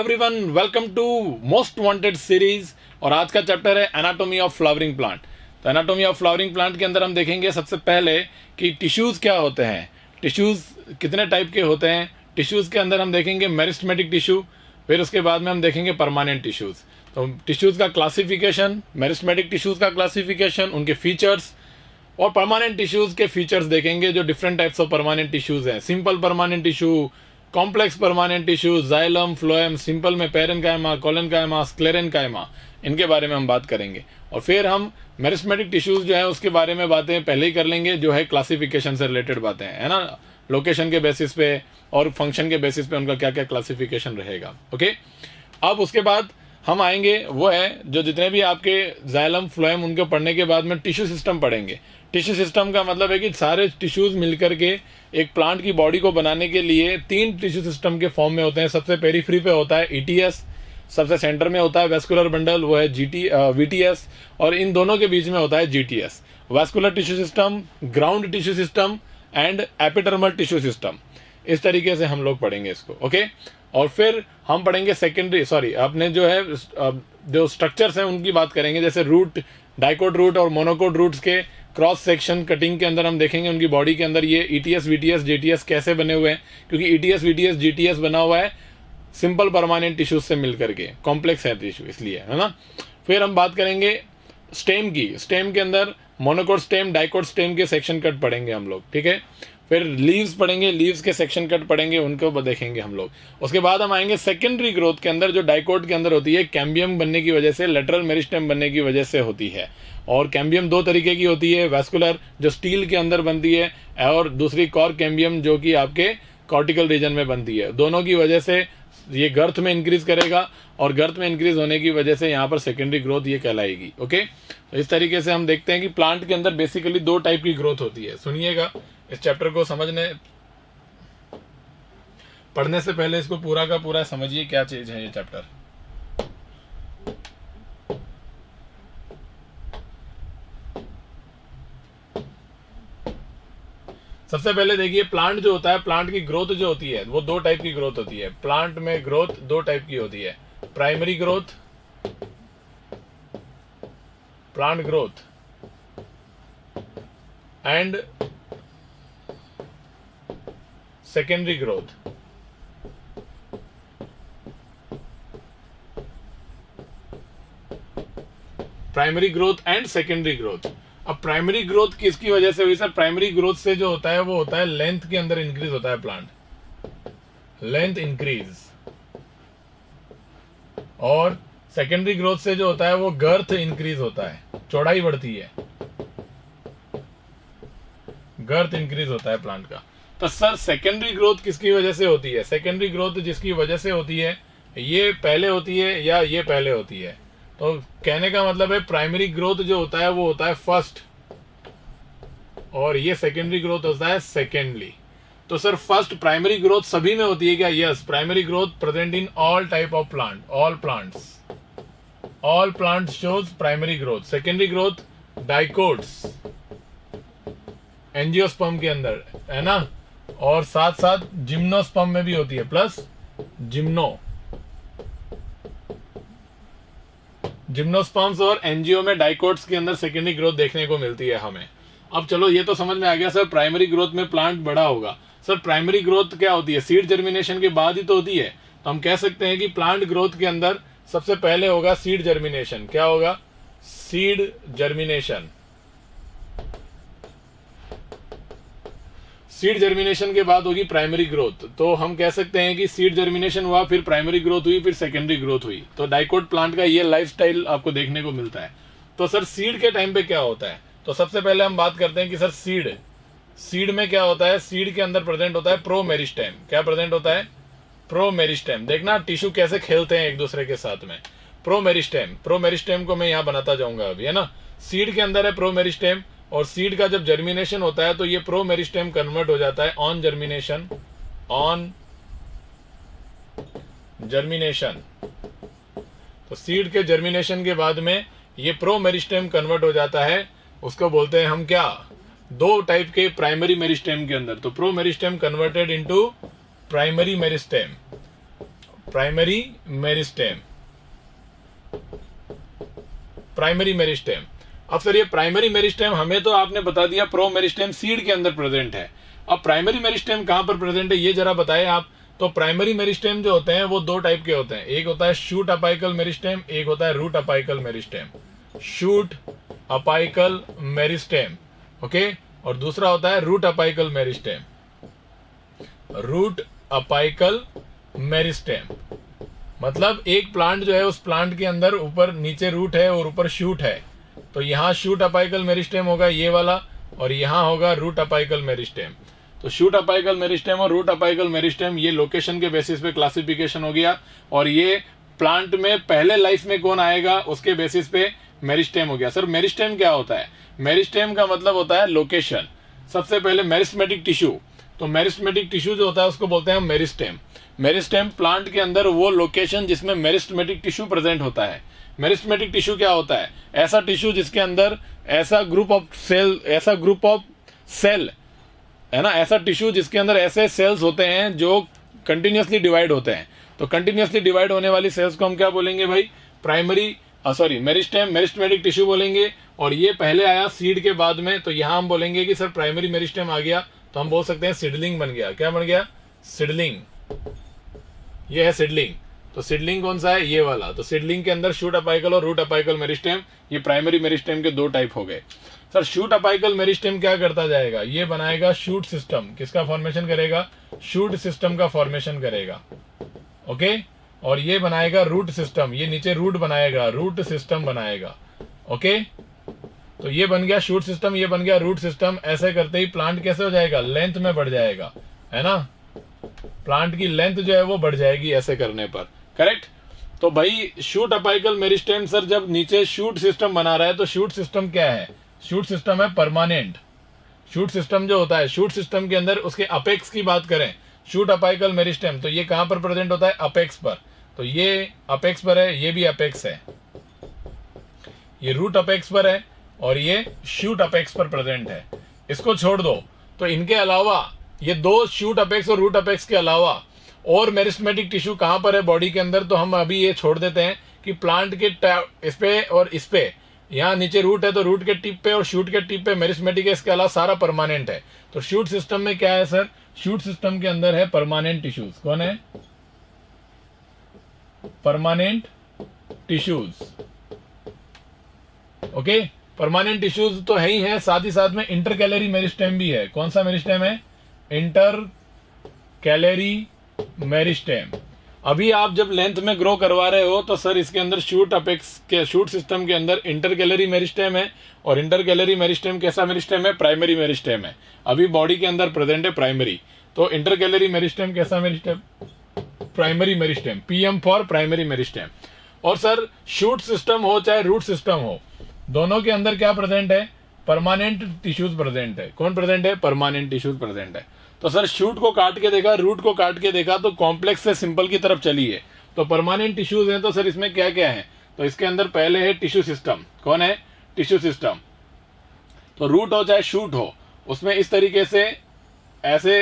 Everyone, welcome to most wanted series. और आज का चैप्टर है एनाटॉमी ऑफ फ्लावरिंग प्लांट। तो एनाटॉमी ऑफ फ्लावरिंग प्लांट के अंदर हम देखेंगे सबसे पहले कि टिश्यूज़ क्या होते हैं, टिश्यूज़ कितने टाइप के होते हैं। टिश्यूज़ के अंदर हम देखेंगे मेरिस्टेमेटिक टिश्यू, फिर उसके बाद में हम देखेंगे परमानेंट टिश्यूज़। तो टिश्यूज़ का क्लासिफिकेशन, मेरिस्टेमेटिक टिश्यूज़ का क्लासिफिकेशन, उनके फीचर्स, और परमानेंट टिश्यूज़ के फीचर्स देखेंगे जो different types of permanent tissues हैं। Simple permanent tissue, complex permanent tissue, xylem, phloem, simple में पेरेन्काइमा, कोलेनकाइमा, स्क्लेरेन्काइमा, इनके बारे में हम बात करेंगे। और फिर हम मेरिस्टेमेटिक टिश्यूज जो है उसके बारे में बातें पहले ही कर लेंगे, जो है क्लासिफिकेशन से रिलेटेड बातें, है ना, लोकेशन के बेसिस पे और फंक्शन के बेसिस पे उनका क्या क्या क्लासिफिकेशन रहेगा। ओके, अब उसके बाद हम आएंगे वो है जो जितने भी आपके जाइलम, फ्लोएम, उनके पढ़ने के बाद में टिश्यू सिस्टम पढ़ेंगे। टिश्यू सिस्टम का मतलब है कि सारे टिश्यूज मिलकर के एक प्लांट की बॉडी को बनाने के लिए 3 टिश्यू सिस्टम के फॉर्म में होते हैं। सबसे पेरीफ्री पे होता है ईटीएस, सबसे सेंटर में होता है वैस्कुलर बंडल, वो है वीटीएस, और इन दोनों के बीच में होता है GTS. Vascular tissue system, ground tissue system and epidermal tissue system, इस तरीके से हम लोग पढ़ेंगे इसको। ओके, और फिर हम पढ़ेंगे सेकेंडरी अपने जो है जो स्ट्रक्चर्स हैं उनकी बात करेंगे, जैसे रूट, डाइकोट रूट और मोनोकोट रूट्स के क्रॉस सेक्शन कटिंग के अंदर हम देखेंगे उनकी बॉडी के अंदर ये ईटीएस, वीटीएस, जीटीएस कैसे बने हुए हैं, क्योंकि ईटीएस, वीटीएस, जीटीएस बना हुआ है सिंपल परमानेंट टिश्यूज से मिलकर के, कॉम्प्लेक्स है टिश्यू इसलिए, है ना। फिर हम बात करेंगे स्टेम की। स्टेम के अंदर मोनोकोट स्टेम, डाइकोट स्टेम के सेक्शन कट पढ़ेंगे हम लोग, ठीक है। फिर लीव्स पढ़ेंगे, लीव्स के सेक्शन कट पढ़ेंगे, उनको देखेंगे हम लोग। उसके बाद हम आएंगे सेकेंडरी ग्रोथ के अंदर, जो डाइकोट के अंदर होती है, कैम्बियम बनने की वजह से, लेटरल मेरिस्टेम बनने की वजह से होती है। और कैम्बियम 2 तरीके की होती है, वैस्कुलर जो स्टील के अंदर बनती है, और दूसरी कॉर कैम्बियम जो कि आपके कॉर्टिकल रीजन में बनती है। दोनों की वजह से ये गर्थ में इंक्रीज करेगा, और गर्थ में इंक्रीज होने की वजह से यहाँ पर सेकेंडरी ग्रोथ ये कहलाएगी। ओके, तो इस तरीके से हम देखते हैं कि प्लांट के अंदर बेसिकली 2 टाइप की ग्रोथ होती है। सुनिएगा, इस चैप्टर को पढ़ने से पहले इसको पूरा का पूरा समझिए क्या चीज है ये चैप्टर। सबसे पहले देखिए, प्लांट जो होता है, प्लांट की ग्रोथ जो होती है वो 2 टाइप की ग्रोथ होती है। प्लांट में ग्रोथ 2 टाइप की होती है, primary growth, plant growth, and secondary growth. Primary growth and secondary growth. अब प्राइमरी ग्रोथ किसकी वजह से हुई सर? प्राइमरी ग्रोथ से जो होता है वो होता है लेंथ के अंदर इंक्रीज होता है प्लांट, लेंथ इंक्रीज। और सेकेंडरी ग्रोथ से जो होता है वो गर्थ इंक्रीज होता है, चौड़ाई बढ़ती है, गर्थ इंक्रीज होता है प्लांट का। तो सर सेकेंडरी ग्रोथ किसकी वजह से होती है? सेकेंडरी ग्रोथ जिसकी वजह से होती है, ये पहले होती है या ये पहले होती है? तो कहने का मतलब है प्राइमरी ग्रोथ जो होता है वो होता है फर्स्ट, और ये सेकेंडरी ग्रोथ होता है सेकेंडली। तो सर फर्स्ट प्राइमरी ग्रोथ सभी में होती है क्या? Yes, primary growth present in all type of plant, all plants, all plants shows primary growth. Secondary growth dicots, angiosperm के अंदर, है ना, और साथ साथ जिम्नोस्पर्म में भी होती है, प्लस जिम्नोस्पर्म्स और एंजियो में, डाइकोट्स के अंदर सेकेंडरी ग्रोथ देखने को मिलती है हमें। अब चलो ये तो समझ में आ गया सर, प्राइमरी ग्रोथ में प्लांट बड़ा होगा। सर प्राइमरी ग्रोथ क्या होती है? सीड जर्मिनेशन के बाद ही तो होती है। तो हम कह सकते हैं कि प्लांट ग्रोथ के अंदर सबसे पहले होगा सीड जर्मिनेशन। क्या होगा? Seed germination. सीड जर्मिनेशन के बाद होगी प्राइमरी ग्रोथ। तो हम कह सकते हैं कि सीड जर्मिनेशन हुआ, फिर प्राइमरी ग्रोथ हुई, फिर सेकेंडरी ग्रोथ हुई। तो डाइकोट प्लांट का ये लाइफस्टाइल आपको देखने को मिलता है। तो सर सीड के टाइम पे क्या होता है? तो सबसे पहले हम बात करते हैं कि सर सीड में क्या होता है? सीड के अंदर प्रेजेंट होता है प्रोमेरिस्टेम। क्या प्रेजेंट होता है? प्रोमेरिस्टेम। देखना टिश्यू कैसे खेलते हैं एक दूसरे के साथ में। प्रोमेरिस्टेम को मैं यहाँ बनाता जाऊंगा अभी, है ना। सीड के अंदर है प्रोमेरिस्टेम, और सीड का जब जर्मिनेशन होता है तो ये प्रोमेरिस्टेम कन्वर्ट हो जाता है ऑन जर्मिनेशन। तो सीड के जर्मिनेशन के बाद में ये प्रोमेरिस्टेम कन्वर्ट हो जाता है, उसको बोलते हैं हम क्या? 2 टाइप के प्राइमरी मेरिस्टेम के अंदर। तो promeristem converted into primary meristem. Primary meristem, primary meristem. अब सर ये प्राइमरी मेरिस्टेम हमें तो आपने बता दिया प्रो मेरिस्टेम सीड के अंदर प्रेजेंट है। अब प्राइमरी मेरिस्टेम कहां पर प्रेजेंट है ये जरा बताएं आप। तो प्राइमरी मेरिस्टेम जो होते हैं वो दो टाइप के होते हैं, एक होता है शूट अपाइकल मेरिस्टेम, एक होता है root apical meristem. Shoot apical meristem, okay, और दूसरा होता है root apical meristem. Root apical meristem मतलब एक प्लांट जो है उस प्लांट के अंदर ऊपर नीचे रूट है और ऊपर शूट है, तो यहाँ शूट अपाइकल मेरिस्टेम होगा ये वाला, और यहाँ होगा रूट अपाइकल मेरिस्टेम। तो शूट अपाइकल मेरिस्टेम और रूट अपाइकल मेरिस्टेम ये लोकेशन के बेसिस पे क्लासिफिकेशन हो गया, और ये प्लांट में पहले लाइफ में कौन आएगा उसके बेसिस पे मेरिस्टेम हो गया। सर मेरिस्टेम क्या होता है? मेरिस्टेम का मतलब होता है लोकेशन। सबसे पहले मेरिस्टेमेटिक टिश्यू, तो मेरिस्टेमेटिक टिश्यू जो होता है उसको बोलते हैं मेरिस्टेम। मेरिस्टेम प्लांट के अंदर वो लोकेशन जिसमें मेरिस्टेमेटिक टिश्यू प्रेजेंट होता है। मेरिस्टेमेटिक टिश्यू क्या होता है? ऐसा टिश्यू जिसके अंदर ऐसा ग्रुप ऑफ सेल है ना, ऐसा टिश्यू जिसके अंदर ऐसे सेल्स होते हैं जो कंटिन्यूअसली डिवाइड होते हैं। तो कंटिन्यूअसली डिवाइड होने वाली सेल्स को हम क्या बोलेंगे भाई? मेरिस्टेम, मेरिस्टेमेटिक टिश्यू बोलेंगे। और ये पहले आया सीड के बाद में, तो यहां हम बोलेंगे कि सर प्राइमरी मेरिस्टेम आ गया, तो हम बोल सकते हैं सीडलिंग बन गया। क्या बन गया? सीडलिंग। ये है सीडलिंग। तो सीडलिंग कौन सा है? ये वाला। तो सीडलिंग के अंदर शूट अपाइकल और रूट अपाइकल मेरिस्टेम, ये प्राइमरी मेरिस्टेम के दो टाइप हो गए। सर शूट अपाइकल मेरिस्टेम क्या करता जाएगा? ये बनाएगा शूट सिस्टम। किसका फॉर्मेशन करेगा? शूट सिस्टम का फॉर्मेशन करेगा, ओके। और ये बनाएगा रूट सिस्टम, ये नीचे रूट बनाएगा, रूट सिस्टम बनाएगा, ओके। तो ये बन गया शूट सिस्टम, ये बन गया रूट सिस्टम। ऐसे करते ही प्लांट कैसे हो जाएगा? लेंथ में बढ़ जाएगा, है ना। प्लांट की लेंथ जो है वो बढ़ जाएगी ऐसे करने पर, करेक्ट। तो भाई शूट अपाइकल मेरिस्टेम सर जब नीचे शूट सिस्टम बना रहा है, तो शूट सिस्टम क्या है? शूट सिस्टम है परमानेंट। शूट सिस्टम जो होता है, शूट सिस्टम के अंदर उसके अपेक्स की बात करें, शूट अपाइकल मेरिस्टेम, तो ये कहां पर प्रेजेंट होता है? अपेक्स पर। तो ये अपेक्स पर है, ये भी अपेक्स है, ये रूट अपेक्स पर है, और ये शूट अपेक्स पर प्रेजेंट है। इसको छोड़ दो, तो इनके अलावा ये दो शूट अपेक्स और रूट अपेक्स के अलावा और मेरिस्टेमेटिक टिश्यू कहां पर है बॉडी के अंदर? तो हम अभी ये छोड़ देते हैं कि प्लांट के इस पे और इस पे, यहाँ नीचे रूट है तो रूट के टिप पे और शूट के टिप पे मेरिस्टेमेटिक है, इसके अलावा सारा परमानेंट है। तो शूट सिस्टम में क्या है सर? शूट सिस्टम के अंदर है परमानेंट टिश्यूज। कौन है? Permanent tissues, okay. Permanent tissues तो है ही है, साथ ही साथ में इंटरकैलरी मेरिस्टेम भी है। कौन सा मेरिस्टेम है? Inter calorie meristem. अभी आप जब लेंथ में ग्रो करवा रहे हो तो सर इसके अंदर शूट अपेक्स के शूट सिस्टम के अंदर इंटरकैलरी मेरिस्टेम है, और इंटरकैलरी मेरिस्टेम कैसा मेरिस्टेम है? प्राइमरी मेरिस्टेम है। अभी बॉडी के अंदर प्रेजेंट है प्राइमरी। तो इंटरकैलरी मेरिस्टेम कैसा meristem? Primary meristem. PM for primary meristem. और सर शूट सिस्टम हो चाहे रूट सिस्टम हो, दोनों के अंदर क्या प्रेजेंट है? परमानेंट टिश्यूज प्रेजेंट है। कौन प्रेजेंट है? परमानेंट टिश्यूज प्रेजेंट है। तो सर शूट को काट के देखा, रूट को काट के देखा, तो कॉम्प्लेक्स से सिंपल की तरफ चली है। तो परमानेंट टिश्यूज हैं, तो सर इसमें क्या क्या है? तो इसके अंदर पहले है टिश्यू सिस्टम। कौन है? Tissue system. तो रूट हो चाहे शूट हो, उसमें इस तरीके से ऐसे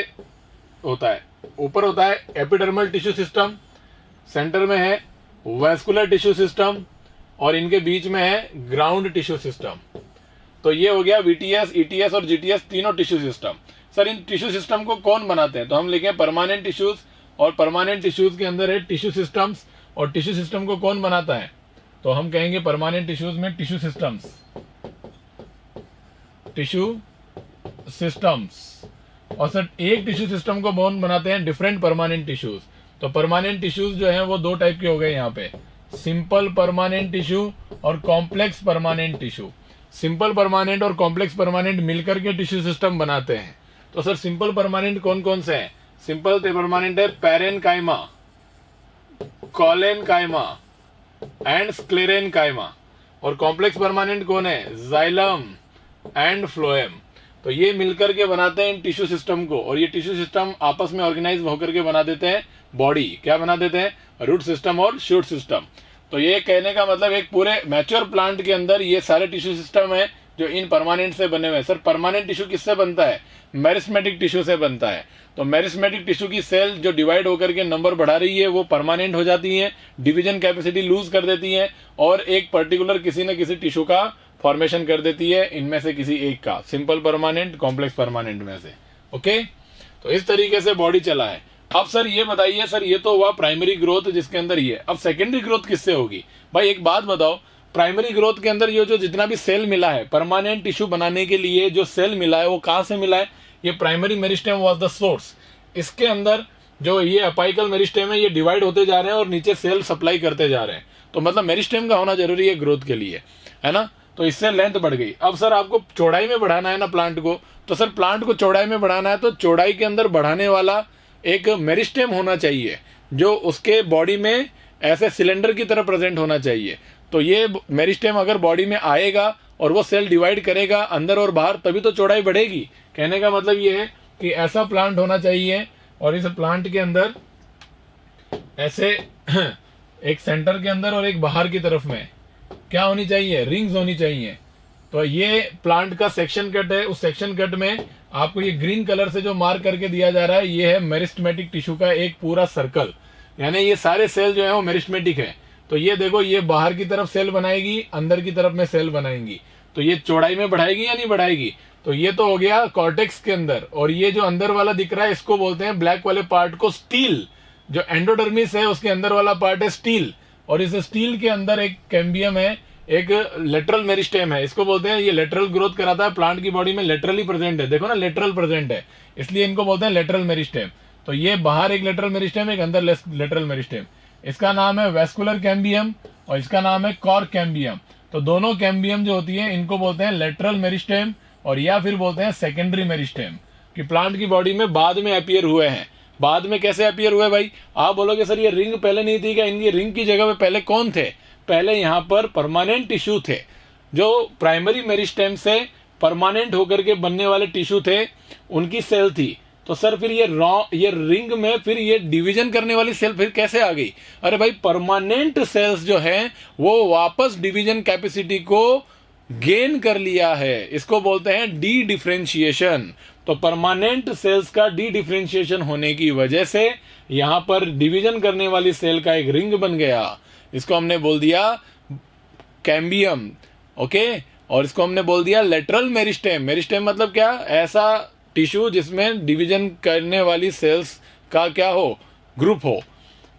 होता है। ऊपर होता है एपिडर्मल टिश्यू सिस्टम, सेंटर में है वैस्कुलर टिश्यू सिस्टम, और इनके बीच में है ग्राउंड टिश्यू सिस्टम। तो ये हो गया वीटीएस, ईटीएस और जीटीएस, तीनों tissue system. Sir in tissue system को कौन बनाते हैं? तो हम लिखें परमानेंट टिश्यूज, और परमानेंट टिश्यूज के अंदर है टिश्यू सिस्टम्स। और टिश्यू सिस्टम को कौन बनाता है? तो हम कहेंगे परमानेंट टिश्यूज में टिश्यू सिस्टम्स, टिश्यू सिस्टम्स। और सर एक टिश्यू सिस्टम को कौन बनाते हैं? Different permanent tissues. तो परमानेंट टिश्यूज जो है वो दो टाइप के हो गए यहाँ पे, सिंपल परमानेंट टिश्यू और complex permanent tissue. Simple permanent और कॉम्प्लेक्स परमानेंट मिलकर के टिश्यू सिस्टम बनाते हैं। तो सर सिंपल परमानेंट कौन कौन से हैं? सिंपल परमानेंट है पैरेनकाइमा, कॉलेनकाइमा एंड स्क्लेरेनकाइमा। और कॉम्प्लेक्स परमानेंट कौन है? Xylem and phloem. तो ये मिलकर के बनाते हैं इन टिश्यू सिस्टम को, और ये टिश्यू सिस्टम आपस में ऑर्गेनाइज होकर के बना देते हैं बॉडी। क्या बना देते हैं? रूट सिस्टम और शूट सिस्टम। तो ये कहने का मतलब एक पूरे मैच्योर प्लांट के अंदर ये सारे टिश्यू सिस्टम है जो इन परमानेंट से बने हुए हैं। सर परमानेंट टिश्यू किससे बनता है? मेरिस्टेमेटिक टिश्यू से बनता है। तो मेरिस्टेमेटिक टिश्यू की सेल जो डिवाइड होकर के नंबर बढ़ा रही है वो परमानेंट हो जाती है, डिवीजन कैपेसिटी लूज कर देती है और एक पर्टिकुलर किसी न किसी टिश्यू का फॉर्मेशन कर देती है, इनमें से किसी एक का, सिंपल परमानेंट, कॉम्प्लेक्स परमानेंट में से। ओके, तो इस तरीके से बॉडी चला है। अब सर ये बताइए, सर ये तो हुआ प्राइमरी ग्रोथ जिसके अंदर ये, अब सेकेंडरी ग्रोथ किससे होगी? भाई एक बात बताओ, प्राइमरी ग्रोथ के अंदर ये जो जितना भी सेल मिला है परमानेंट टिश्यू बनाने के लिए, जो सेल मिला है वो कहां से मिला है? ये primary meristem was the source. इसके अंदर जो ये अपाइकल मेरिस्टेम है ये डिवाइड होते जा रहे हैं और नीचे सेल सप्लाई करते जा रहे हैं, तो मतलब मेरिस्टेम का होना जरूरी है ग्रोथ के लिए, है ना? तो इससे लेंथ बढ़ गई। अब सर आपको चौड़ाई में बढ़ाना है ना प्लांट को, तो सर प्लांट को चौड़ाई में बढ़ाना है तो चौड़ाई के अंदर बढ़ाने वाला एक मेरिस्टेम होना चाहिए जो उसके बॉडी में ऐसे सिलेंडर की तरह प्रेजेंट होना चाहिए। तो ये मेरिस्टेम अगर बॉडी में आएगा और वो सेल डिवाइड करेगा अंदर और बाहर, तभी तो चौड़ाई बढ़ेगी। कहने का मतलब ये है कि ऐसा प्लांट होना चाहिए और इस प्लांट के अंदर ऐसे एक सेंटर के अंदर और एक बाहर की तरफ में क्या होनी चाहिए? रिंग्स होनी चाहिए। तो ये प्लांट का सेक्शन कट है, उस सेक्शन कट में आपको ये ग्रीन कलर से जो मार्क करके दिया जा रहा है ये है मेरिस्टेमेटिक टिश्यू का एक पूरा सर्कल, यानी ये सारे सेल जो है वो मेरिस्टेमेटिक है। तो ये देखो, ये बाहर की तरफ सेल बनाएगी, अंदर की तरफ में सेल बनाएंगी, तो ये चौड़ाई में बढ़ाएगी या नहीं बढ़ाएगी? तो ये तो हो गया कॉर्टेक्स के अंदर। और ये जो अंदर वाला दिख रहा है इसको बोलते हैं, ब्लैक वाले पार्ट को स्टील। जो एंडोडर्मिस है उसके अंदर वाला पार्ट है स्टील, और इस स्टील के अंदर एक कैम्बियम है, एक लेटरल मेरिस्टेम है, इसको बोलते हैं। ये लेटरल ग्रोथ कराता है, प्लांट की बॉडी में लेटरली प्रेजेंट है, देखो ना लेटरल प्रेजेंट है, इसलिए इनको बोलते हैं लेटरल मेरिस्टेम। तो ये बाहर एक लेटरल मेरिस्टेम, एक अंदर लेटरल मेरिस्टेम। इसका नाम है वेस्कुलर कैम्बियम और इसका नाम है कॉर्क कैम्बियम। तो दोनों कैम्बियम जो होती है इनको बोलते हैं लेटरल मेरिस्टेम और या फिर बोलते हैं सेकेंडरी मेरिस्टेम, कि प्लांट की बॉडी में बाद में अपीयर हुए हैं। बाद में कैसे अपीयर हुए भाई? आप बोलोगे सर ये रिंग पहले नहीं थी क्या? इनकी रिंग की जगह पे पहले कौन थे? पहले यहाँ पर परमानेंट टिश्यू थे, जो प्राइमरी मेरिस्टेम से परमानेंट होकर के बनने वाले टिश्यू थे, उनकी सेल थी। तो सर फिर ये रिंग में फिर ये डिवीजन करने वाली सेल फिर कैसे आ गई? अरे भाई परमानेंट सेल्स जो हैं वो वापस डिवीजन कैपेसिटी को गेन कर लिया है, इसको बोलते हैं डी डिफरेंशिएशन। तो परमानेंट सेल्स का डी डिफरेंशिएशन होने की वजह से यहां पर डिवीजन करने वाली सेल का एक रिंग बन गया, इसको हमने बोल दिया कैम्बियम। ओके, और इसको हमने बोल दिया लेटरल मेरिस्टेम। मेरिस्टेम मतलब क्या? ऐसा टिश्यू जिसमें डिवीजन करने वाली सेल्स का क्या हो? ग्रुप हो।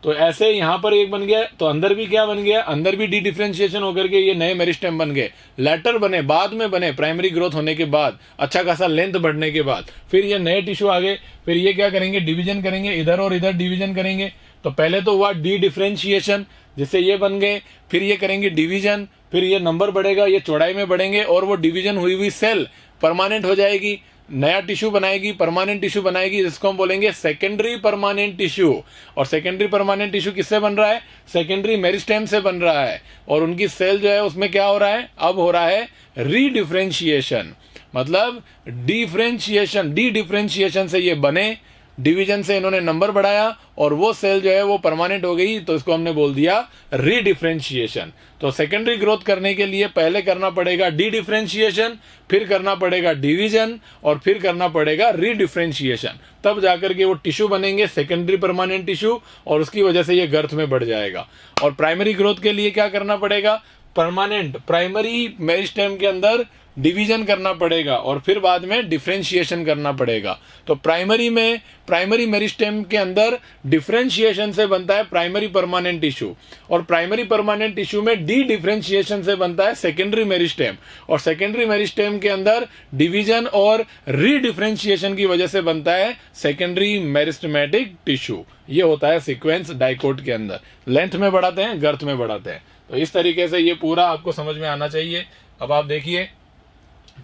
तो ऐसे यहां पर एक बन गया, तो अंदर भी क्या बन गया? अंदर भी डी डिफरेंशिएशन होकर के ये नए मेरिस्टेम बन गए। लेटर बने, बाद में बने, प्राइमरी ग्रोथ होने के बाद, अच्छा खासा लेंथ बढ़ने के बाद फिर ये नए टिश्यू आ गए। फिर ये क्या करेंगे? डिवीजन करेंगे, इधर और इधर डिवीजन करेंगे। तो पहले तो हुआ डी डिफरेंशिएशन, जिससे ये बन गए, फिर ये करेंगे डिवीजन, फिर ये नंबर बढ़ेगा, ये चौड़ाई में बढ़ेंगे और वो डिवीजन हुई हुई सेल परमानेंट हो जाएगी, नया टिश्यू बनाएगी, परमानेंट टिश्यू बनाएगी, जिसको हम बोलेंगे सेकेंडरी परमानेंट टिश्यू। और सेकेंडरी परमानेंट टिश्यू किससे बन रहा है? सेकेंडरी मेरिस्टेम से बन रहा है। और उनकी सेल जो है उसमें क्या हो रहा है? अब हो रहा है रीडिफरेंशिएशन, मतलब डिफरेंशिएशन। डी डिफरेंशिएशन से ये बने, डिवीजन से इन्होंने नंबर बढ़ाया और वो सेल जो है वो परमानेंट हो गई, तो इसको हमने बोल दिया रीडिफरेंशिएशन। तो सेकेंडरी ग्रोथ करने के लिए पहले करना पड़ेगा डी डिफरेंशिएशन, फिर करना पड़ेगा डिवीजन और फिर करना पड़ेगा रीडिफरेंशिएशन, तब जाकर के वो टिश्यू बनेंगे सेकेंडरी परमानेंट टिश्यू, और उसकी वजह से ये गर्थ में बढ़ जाएगा। और प्राइमरी ग्रोथ के लिए क्या करना पड़ेगा? परमानेंट प्राइमरी मेरिस्टेम के अंदर डिवीजन करना पड़ेगा और फिर बाद में डिफरेंशिएशन करना पड़ेगा। तो प्राइमरी मेरिस्टेम के अंदर डिफरेंशिएशन से बनता है प्राइमरी परमानेंट टिश्यू, और प्राइमरी परमानेंट टिश्यू में डी डिफरेंशिएशन से बनता है सेकेंडरी मेरिस्टेम, और सेकेंडरी मेरिस्टेम के अंदर डिवीजन और रीडिफरेंशिएशन की वजह से बनता है सेकेंडरी मेरिस्टेमेटिक टिश्यू। ये होता है सीक्वेंस डाइकोट के अंदर, लेंथ में बढ़ाते हैं, गर्थ में बढ़ाते हैं। तो इस तरीके से ये पूरा आपको समझ में आना चाहिए। अब आप देखिए,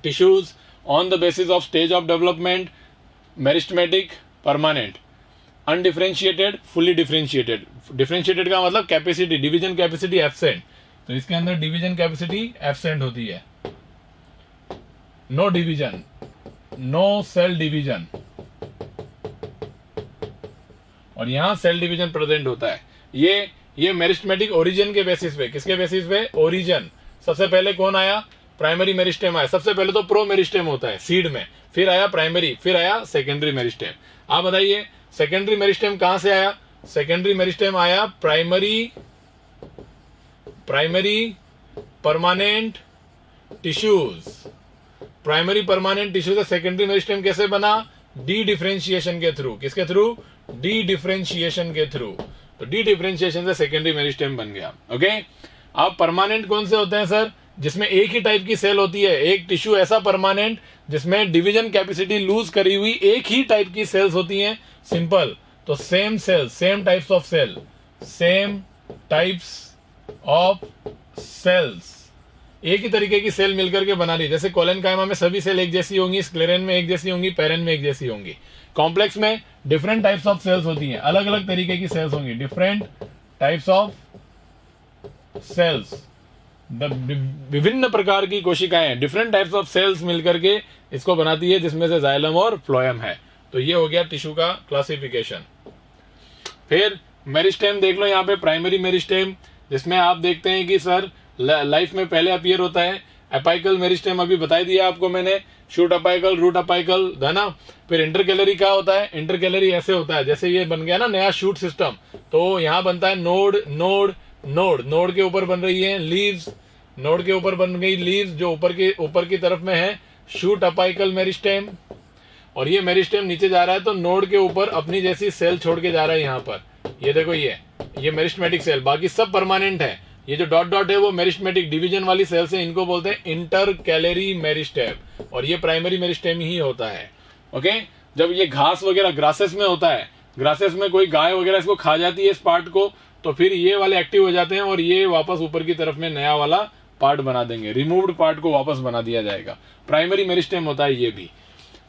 tissues on the basis of stage of development, meristematic, permanent, undifferentiated, fully differentiated। differentiated का मतलब कैपेसिटी, डिवीजन कैपेसिटी एब्सेंट, तो इसके अंदर डिवीजन कैपेसिटी एब्सेंट होती है, no division, no cell division, और यहां सेल डिवीजन प्रेजेंट होता है। ये मेरिस्टेमेटिक ओरिजिन के बेसिस पे, किसके बेसिस पे? ओरिजिन। सबसे पहले कौन आया? प्राइमरी मेरिस्टेम आया, सबसे पहले तो प्रो मेरिस्टेम होता है सीड में, फिर आया प्राइमरी, फिर आया सेकेंडरी मेरिस्टेम। आप बताइए सेकेंडरी मेरिस्टेम कहां से आया? सेकेंडरी मेरिस्टेम आया primary permanent tissues. Primary permanent tissue से सेकेंडरी मेरिस्टेम कैसे बना? डी डिफरेंशिएशन के थ्रू। किसके थ्रू? डी डिफरेंशिएशन के थ्रू। तो डी डिफरेंशिएशन से सेकेंडरी मेरिस्टेम बन गया। ओके, अब परमानेंट कौन से होते हैं सर? जिसमें एक ही टाइप की सेल होती है, एक टिश्यू ऐसा परमानेंट जिसमें डिवीजन कैपेसिटी लूज करी हुई एक ही टाइप की सेल्स होती हैं, सिंपल। तो same cell, same types of cell, same types of cells, एक ही तरीके की सेल मिलकर के बना ली। जैसे कोलेनकाइमा में सभी सेल एक जैसी होंगी, स्क्लेरेन में एक जैसी होंगी, पेरेन में एक जैसी होंगी। कॉम्प्लेक्स में डिफरेंट टाइप्स ऑफ सेल्स होती हैं, अलग अलग तरीके की सेल्स होंगी, डिफरेंट टाइप्स ऑफ सेल्स, विभिन्न प्रकार की कोशिकाएं, डिफरेंट टाइप्स ऑफ सेल्स मिलकर के इसको बनाती है, जिसमें से जाइलम और फ्लोएम है। तो ये हो गया टिश्यू का क्लासिफिकेशन। फिर मेरिस्टेम देख लो यहाँ पे, प्राइमरी मेरिस्टेम, जिसमें आप देखते हैं कि सर लाइफ में पहले अपीयर होता है एपाइकल मेरिस्टेम, अभी बता दिया आपको मैंने, शूट अपाइकल, रूट अपाइकल, है ना। फिर इंटरकैलरी क्या होता है? इंटरकैलरी ऐसे होता है, जैसे ये बन गया ना नया शूट सिस्टम, तो यहाँ बनता है नोड नोड नोड, नोड के ऊपर बन रही है लीव्स, नोड के ऊपर बन गई लीव्स जो ऊपर की तरफ में है, शूट अपाइकल मेरिस्टेम। और ये मेरिस्टेम नीचे जा रहा है तो नोड के ऊपर अपनी जैसी सेल छोड़ के जा रहा है यहाँ पर, ये देखो ये मेरिस्टेमेटिक सेल, बाकी सब परमानेंट है। ये जो डॉट डॉट है वो मेरिस्टेमेटिक डिवीजन वाली सेल्स है, इनको बोलते हैं इंटरकैलरी मेरिस्टेम, और ये प्राइमरी मेरिस्टेम ही होता है। ओके, जब ये घास वगैरह ग्रासेस में होता है, ग्रासेस में कोई गाय वगैरह इसको खा जाती है इस पार्ट को, तो फिर ये वाले एक्टिव हो जाते हैं और ये वापस ऊपर की तरफ में नया वाला पार्ट बना देंगे, रिमूव्ड पार्ट को वापस बना दिया जाएगा। प्राइमरी मेरिस्टेम होता है ये भी।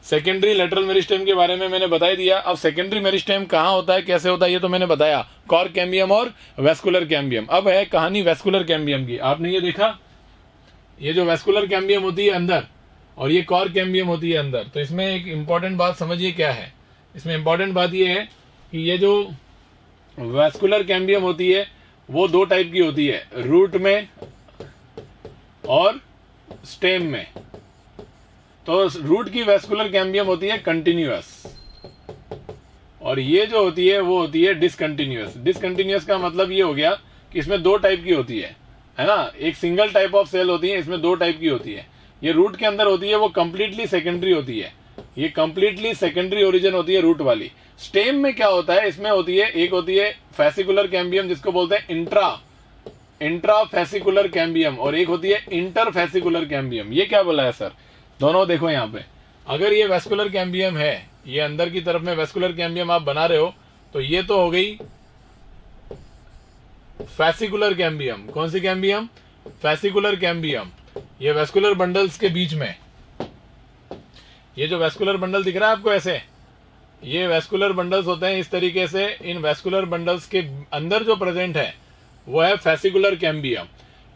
सेकेंडरी लेटरल मेरिस्टेम के बारे में मैंने बता दिया। अब सेकेंडरी मेरिस्टेम कहाँ होता है, कैसे होता है, ये तो मैंने बताया, कॉर्क कैम्बियम और वेस्कुलर कैम्बियम। अब है कहानी वेस्कुलर कैम्बियम की। आपने ये देखा, ये जो वेस्कुलर कैम्बियम होती है अंदर और ये कॉर्क कैम्बियम होती है अंदर, तो इसमें एक इंपॉर्टेंट बात समझिए क्या है। इसमें इंपॉर्टेंट बात ये है कि ये जो वेस्कुलर कैम्बियम होती है वो दो टाइप की होती है, रूट में और स्टेम में। तो रूट की वेस्कुलर कैम्बियम होती है कंटिन्यूअस, और ये जो होती है वो होती है डिसकंटिन्यूअस। डिसकंटिन्यूअस का मतलब ये हो गया कि इसमें दो टाइप की होती है ना, एक सिंगल टाइप ऑफ सेल होती है, इसमें दो टाइप की होती है। ये रूट के अंदर होती है वो कंप्लीटली सेकेंडरी होती है, ये कंप्लीटली सेकेंडरी ओरिजिन होती है रूट वाली। स्टेम में क्या होता है, इसमें होती है, एक होती है फेसिकुलर कैम्बियम जिसको बोलते हैं इंट्रा फेसिकुलर कैम्बियम, और एक होती है इंटर फेसिकुलर कैम्बियम। ये क्या बोला है सर? दोनों देखो यहाँ पे, अगर ये वेस्कुलर कैम्बियम है, ये अंदर की तरफ में वेस्कुलर कैम्बियम आप बना रहे हो, तो ये तो हो गई फेसिकुलर कैम्बियम। कौन सी कैम्बियम? Fascicular cambium. ये वेस्कुलर बंडल्स के बीच में, ये जो वेस्कुलर बंडल दिख रहा है आपको ऐसे, ये वेस्कुलर बंडल्स होते हैं इस तरीके से। इन वेस्कुलर बंडल्स के अंदर जो प्रेजेंट है वो है फेसिकुलर कैम्बियम।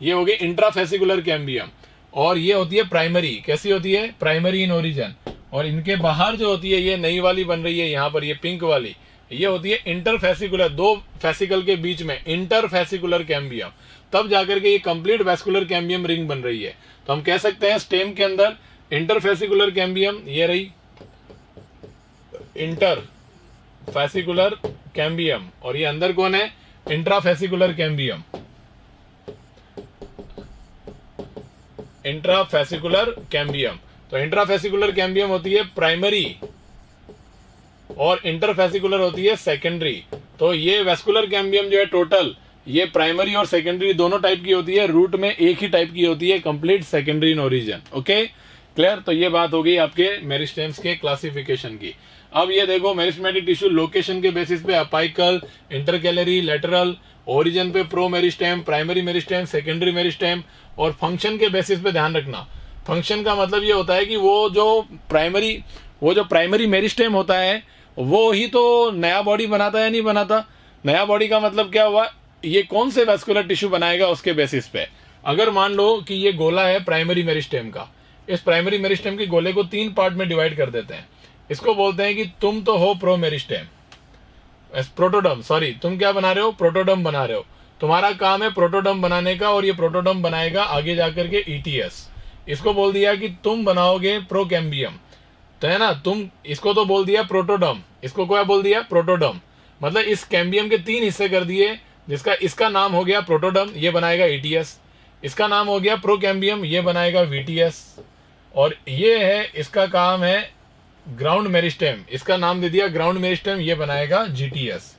ये हो गई इंट्राफेसिकुलर कैम्बियम, और ये होती है प्राइमरी। कैसी होती है? Primary in origin. और इनके बाहर जो होती है, ये नई वाली बन रही है यहाँ पर, ये पिंक वाली, ये होती है इंटरफेसिकुलर, दो फेसिकल के बीच में इंटरफेसिकुलर कैम्बियम। तब जाकर के ये कंप्लीट वेस्कुलर कैम्बियम रिंग बन रही है। तो हम कह सकते हैं स्टेम के अंदर इंटरफेसिकुलर कैम्बियम, ये रही इंटरफेसिकुलर कैम्बियम, और ये अंदर कौन है? Intrafascicular cambium. इंट्राफेसिकुलर कैम्बियम, तो इंट्राफेसिकुलर कैम्बियम होती है प्राइमरी और इंटरफेसिकुलर होती है सेकेंडरी। तो ये वेस्कुलर कैम्बियम जो है टोटल, ये प्राइमरी और सेकेंडरी दोनों टाइप की होती है, रूट में एक ही टाइप की होती है, complete secondary in origin. Okay, clear? तो ये बात हो गई आपके मेरिस्टेम्स के क्लासिफिकेशन की। अब ये देखो मेरिस्टेमेटिक टिश्यू लोकेशन के बेसिस पे अपाइकल, इंटरकैलरी, लेटरल, ओरिजिन पे pro meristem, primary meristem, secondary meristem, और फंक्शन के बेसिस पे ध्यान रखना। फंक्शन का मतलब ये होता है कि वो जो प्राइमरी मेरिस्टेम होता है वो ही तो नया बॉडी बनाता है या नहीं बनाता। नया बॉडी का मतलब क्या हुआ, ये कौन से वेस्कुलर टिश्यू बनाएगा उसके बेसिस पे। अगर मान लो कि ये गोला है प्राइमरी मेरिस्टेम का, इस प्राइमरी मेरिस्टेम के गोले को 3 पार्ट में डिवाइड कर देते हैं। इसको बोलते हैं कि तुम तो हो प्रो मेरिस्टेम, प्रोटोडम, सॉरी, तुम क्या बना रहे हो? प्रोटोडम बना रहे हो। तुम्हारा काम है प्रोटोडम बनाने का, और ये प्रोटोडम बनाएगा आगे जाकर के ईटीएस। इसको बोल दिया कि तुम बनाओगे प्रोकैम्बियम, तो है ना, तुम इसको तो बोल दिया प्रोटोडर्म, इसको क्या बोल दिया प्रोटोडर्म, मतलब इस कैम्बियम के 3 हिस्से कर दिए, जिसका इसका नाम हो गया प्रोटोडर्म, ये बनाएगा एटीएस, इसका नाम हो गया प्रोकैम्बियम, ये बनाएगा वीटीएस, और ये है इसका काम है ग्राउंड मेरिस्टेम, इसका नाम दे दिया ग्राउंड मेरिस्टेम, ये बनाएगा जीटीएस।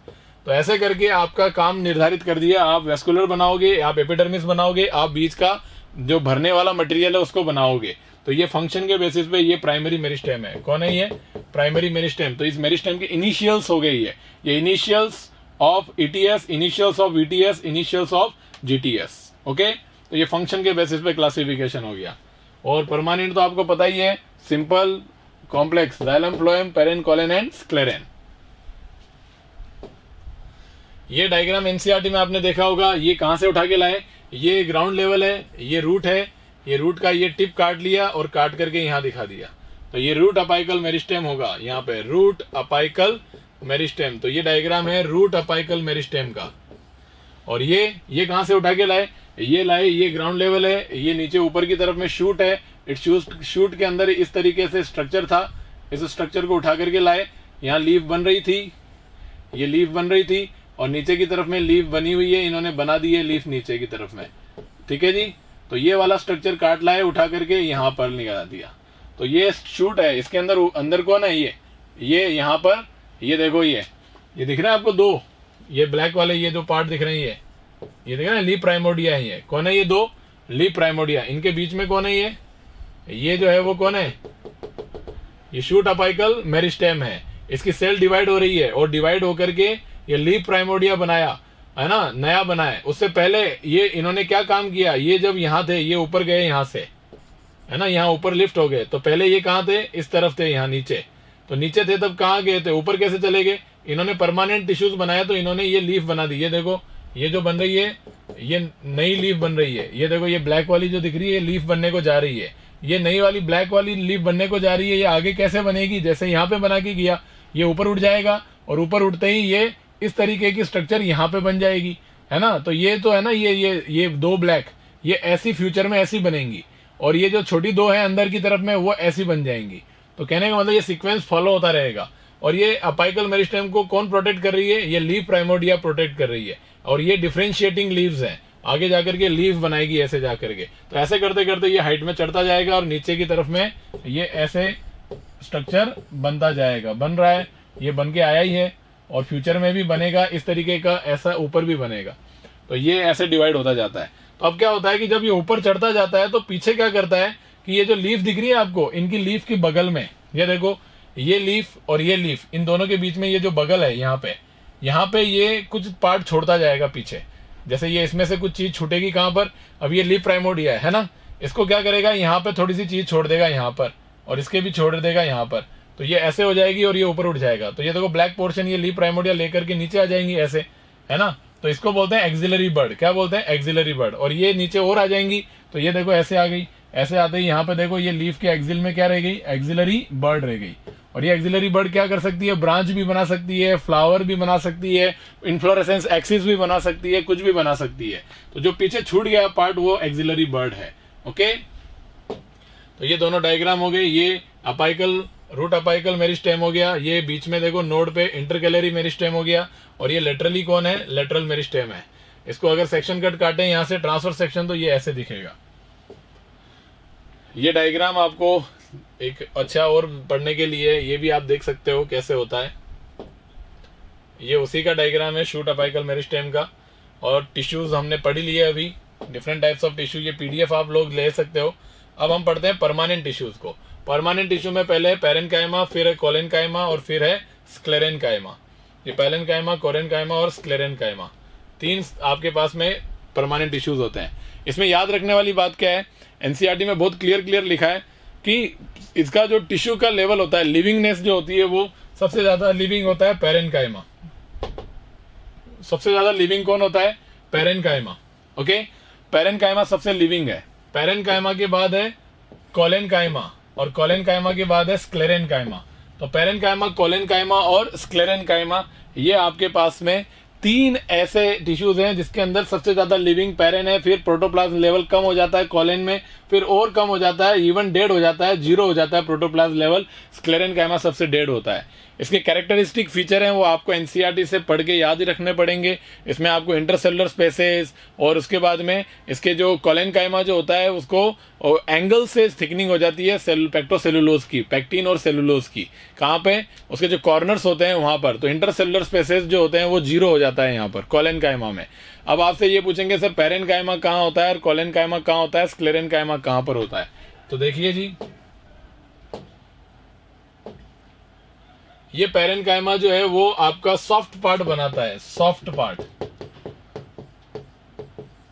तो ऐसे करके आपका काम निर्धारित कर दिया, आप वेस्कुलर बनाओगे, आप एपिडर्मिस बनाओगे, आप बीच का जो भरने वाला मटेरियल है उसको बनाओगे। तो ये फंक्शन के बेसिस पे ये प्राइमरी मेरिस्टेम है। कौन है ये प्राइमरी मेरिस्टेम? तो इस मेरिस्टेम के इनिशियल्स हो गए ये initials of ETS, initials of VTS, initials of GTS. Okay, तो ये फंक्शन के बेसिस पे क्लासिफिकेशन हो गया। और परमानेंट तो आपको पता ही है, simple, complex, xylem, phloem, paren, collen and scleren. ये डायग्राम एनसीईआरटी में आपने देखा होगा। ये कहां से उठा के लाए? ये ग्राउंड लेवल है, ये रूट है, ये रूट का ये टिप काट लिया और काट करके यहां दिखा दिया। तो ये रूट अपाइकल मेरिस्टेम होगा, यहाँ पे रूट अपाइकल मेरिस्टेम। तो ये डायग्राम है रूट अपाइकल मेरिस्टेम का। और ये कहां से उठा के लाए? ये लाए, ये ग्राउंड लेवल है, ये नीचे ऊपर की तरफ में शूट है, शूट के अंदर इस तरीके से स्ट्रक्चर था, इस स्ट्रक्चर को उठा करके लाए। यहाँ लीफ बन रही थी, ये लीफ बन रही थी, और नीचे की तरफ में लीफ बनी हुई है, इन्होंने बना दी है लीफ नीचे की तरफ में। ठीक है जी। तो ये वाला स्ट्रक्चर काट लाए, उठा करके यहाँ पर निकाल दिया। तो ये शूट है, इसके अंदर कौन है? ये यहाँ पर, ये देखो, ये दिख रहा है आपको दो, ये ब्लैक वाले ये दो पार्ट दिख रहे हैं, ये दिख रहा है लीफ प्राइमोडिया है। ये कौन है? ये दो लीफ प्राइमोडिया। इनके बीच में कौन है? ये जो है वो कौन है? ये शूट अपाइकल मेरिस्टेम है। इसकी सेल डिवाइड हो रही है, और डिवाइड होकर के ये लीफ प्राइमोडिया बनाया है ना, नया बनाया। उससे पहले ये इन्होंने क्या काम किया? ये जब यहाँ थे, ये ऊपर गए यहाँ से, है ना, यहाँ ऊपर लिफ्ट हो गए। तो पहले ये कहाँ थे? इस तरफ थे, यहाँ नीचे। तो नीचे थे तब कहाँ गए थे? ऊपर कैसे चले गए? इन्होंने परमानेंट टिश्यूज बनाया, तो इन्होंने ये लीफ बना दी। ये देखो, ये जो बन रही है, ये नई लीफ बन रही है। ये देखो, ये ब्लैक वाली जो दिख रही है, लीफ बनने को जा रही है। ये नई वाली ब्लैक वाली लीफ बनने को जा रही है। ये आगे कैसे बनेगी? जैसे यहाँ पे बना के गया, ये ऊपर उठ जाएगा, और ऊपर उठते ही ये इस तरीके की स्ट्रक्चर यहाँ पे बन जाएगी, है ना। तो ये तो है ना, ये दो ब्लैक, ये ऐसी फ्यूचर में ऐसी बनेंगी, और ये जो छोटी दो है अंदर की तरफ में, वो ऐसी बन जाएंगी। तो कहने का मतलब ये सीक्वेंस फॉलो होता रहेगा। और ये अपाइकल मेरिस्टेम को कौन प्रोटेक्ट कर रही है? ये लीफ प्राइमोडिया प्रोटेक्ट कर रही है। और ये डिफरेंशिएटिंग लीव्स हैं, आगे जाकर के लीफ बनाएगी ऐसे जाकर के। तो ऐसे करते करते ये हाइट में चढ़ता जाएगा, और नीचे की तरफ में ये ऐसे स्ट्रक्चर बनता जाएगा। बन रहा है, ये बन के आया ही है, और फ्यूचर में भी बनेगा इस तरीके का, ऐसा ऊपर भी बनेगा। तो ये ऐसे डिवाइड होता जाता है। तो अब क्या होता है कि जब ये ऊपर चढ़ता जाता है, तो पीछे क्या करता है कि ये जो लीफ दिख रही है आपको, इनकी लीफ की बगल में, ये देखो, ये लीफ और ये लीफ, इन दोनों के बीच में ये जो बगल है, यहाँ पे ये कुछ पार्ट छोड़ता जाएगा पीछे। जैसे ये इसमें से कुछ चीज छूटेगी कहाँ पर? अब ये लीफ प्राइमोडिया है ना, इसको क्या करेगा? यहाँ पे थोड़ी सी चीज छोड़ देगा यहाँ पर, और इसके भी छोड़ देगा यहाँ पर। तो ये ऐसे हो जाएगी, और ये ऊपर उठ जाएगा। तो ये देखो, ब्लैक पोर्शन ये लीफ प्राइमोडिया लेकर के नीचे आ जाएंगी ऐसे, है ना। तो इसको बोलते हैं एक्सिलरी बर्ड। क्या बोलते हैं? Axillary bud. और ये नीचे और आ जाएंगी, तो ये देखो ऐसे आ गई। ऐसे आते ही यहाँ पे देखो, ये लीफ के एक्सिल में क्या रह गई? एक्सिलरी बर्ड रह गई। और ये एक्सिलरी बर्ड क्या कर सकती है? ब्रांच भी बना सकती है, फ्लावर भी बना सकती है, इन्फ्लोरेसेंस एक्सिस भी बना सकती है, कुछ भी बना सकती है। तो जो पीछे छूट गया पार्ट, वो एक्सिलरी बर्ड है। ओके, तो ये दोनों डायग्राम हो गए। ये अपाइकल, रूट अपाइकल मेरिस्टेम हो गया। ये बीच में देखो नोड पे इंटरकैलरी मेरिस्टेम हो गया। और ये लेटरली कौन है? लेटरल मेरिस्टेम है। इसको अगर सेक्शन कट काटे यहाँ से, ट्रांसफर सेक्शन, तो ये ऐसे दिखेगा। ये डायग्राम आपको एक अच्छा और पढ़ने के लिए ये भी आप देख सकते हो कैसे होता है। ये उसी का डायग्राम है, शूट अपाइकल मेरिस्टेम का। और टिश्यूज हमने पढ़ लिए अभी, डिफरेंट टाइप्स ऑफ टिश्यू। ये पीडीएफ आप लोग ले सकते हो। अब हम पढ़ते हैं परमानेंट टिश्यूज को। परमानेंट टिश्यू में पहले है पेरेन्काइमा, फिर है कोलेनकाइमा, और फिर है स्क्लेरेनकाइमा। ये पेरेन्काइमा, कोलेनकाइमा और स्क्लेरेनकाइमा, 3 आपके पास में परमानेंट टिश्यूज होते हैं। इसमें याद रखने वाली बात क्या है? एनसीईआरटी में बहुत क्लियर लिखा है कि इसका जो टिश्यू का लेवल होता है, लिविंगनेस जो होती है, वो सबसे ज्यादा लिविंग होता है पेरेन्काइमा। सबसे ज्यादा लिविंग कौन होता है? पेरेन्काइमा। ओके, पेरेन्काइमा सबसे लिविंग है। पेरेन्काइमा के बाद है कोलेनकाइमा, और कोलेनकाइमा के बाद है स्क्लेरेनकाइमा। तो पेरेन्काइमा, कोलेनकाइमा और स्क्लेरेनकाइमा, ये आपके पास में तीन ऐसे टिश्यूज हैं जिसके अंदर सबसे ज्यादा लिविंग पेरेन है, फिर प्रोटोप्लाज्म लेवल कम हो जाता है कॉलेन में, फिर और कम हो जाता है, इवन डेड हो जाता है, जीरो हो जाता है प्रोटोप्लाज्म लेवल, स्क्लेरेनकाइमा सबसे डेड होता है। इसके कैरेक्टरिस्टिक फीचर हैं वो आपको एनसीईआरटी से पढ़ के याद ही रखने पड़ेंगे। इसमें आपको इंटरसेलुलर स्पेसेस और उसके बाद में इसके जो कॉलेनकाइमा जो होता है उसको एंगल से थिकनिंग हो जाती है पेक्टोसेलुलोज की, पैक्टिन और सेलुलोज की। कहाँ पे? उसके जो कॉर्नर्स होते हैं वहां पर। तो इंटरसेलुलर स्पेसेस जो होते हैं वो जीरो हो जाता है यहाँ पर कॉलेनकाइमा में। अब आपसे ये पूछेंगे सर पेरेनकाइमा कहाँ होता है और कॉलेनकाइमा कहाँ होता है, स्क्लेरेनकाइमा कहाँ पर होता है? तो देखिए जी, ये पेरेनकाइमा जो है वो आपका सॉफ्ट पार्ट बनाता है, सॉफ्ट पार्ट।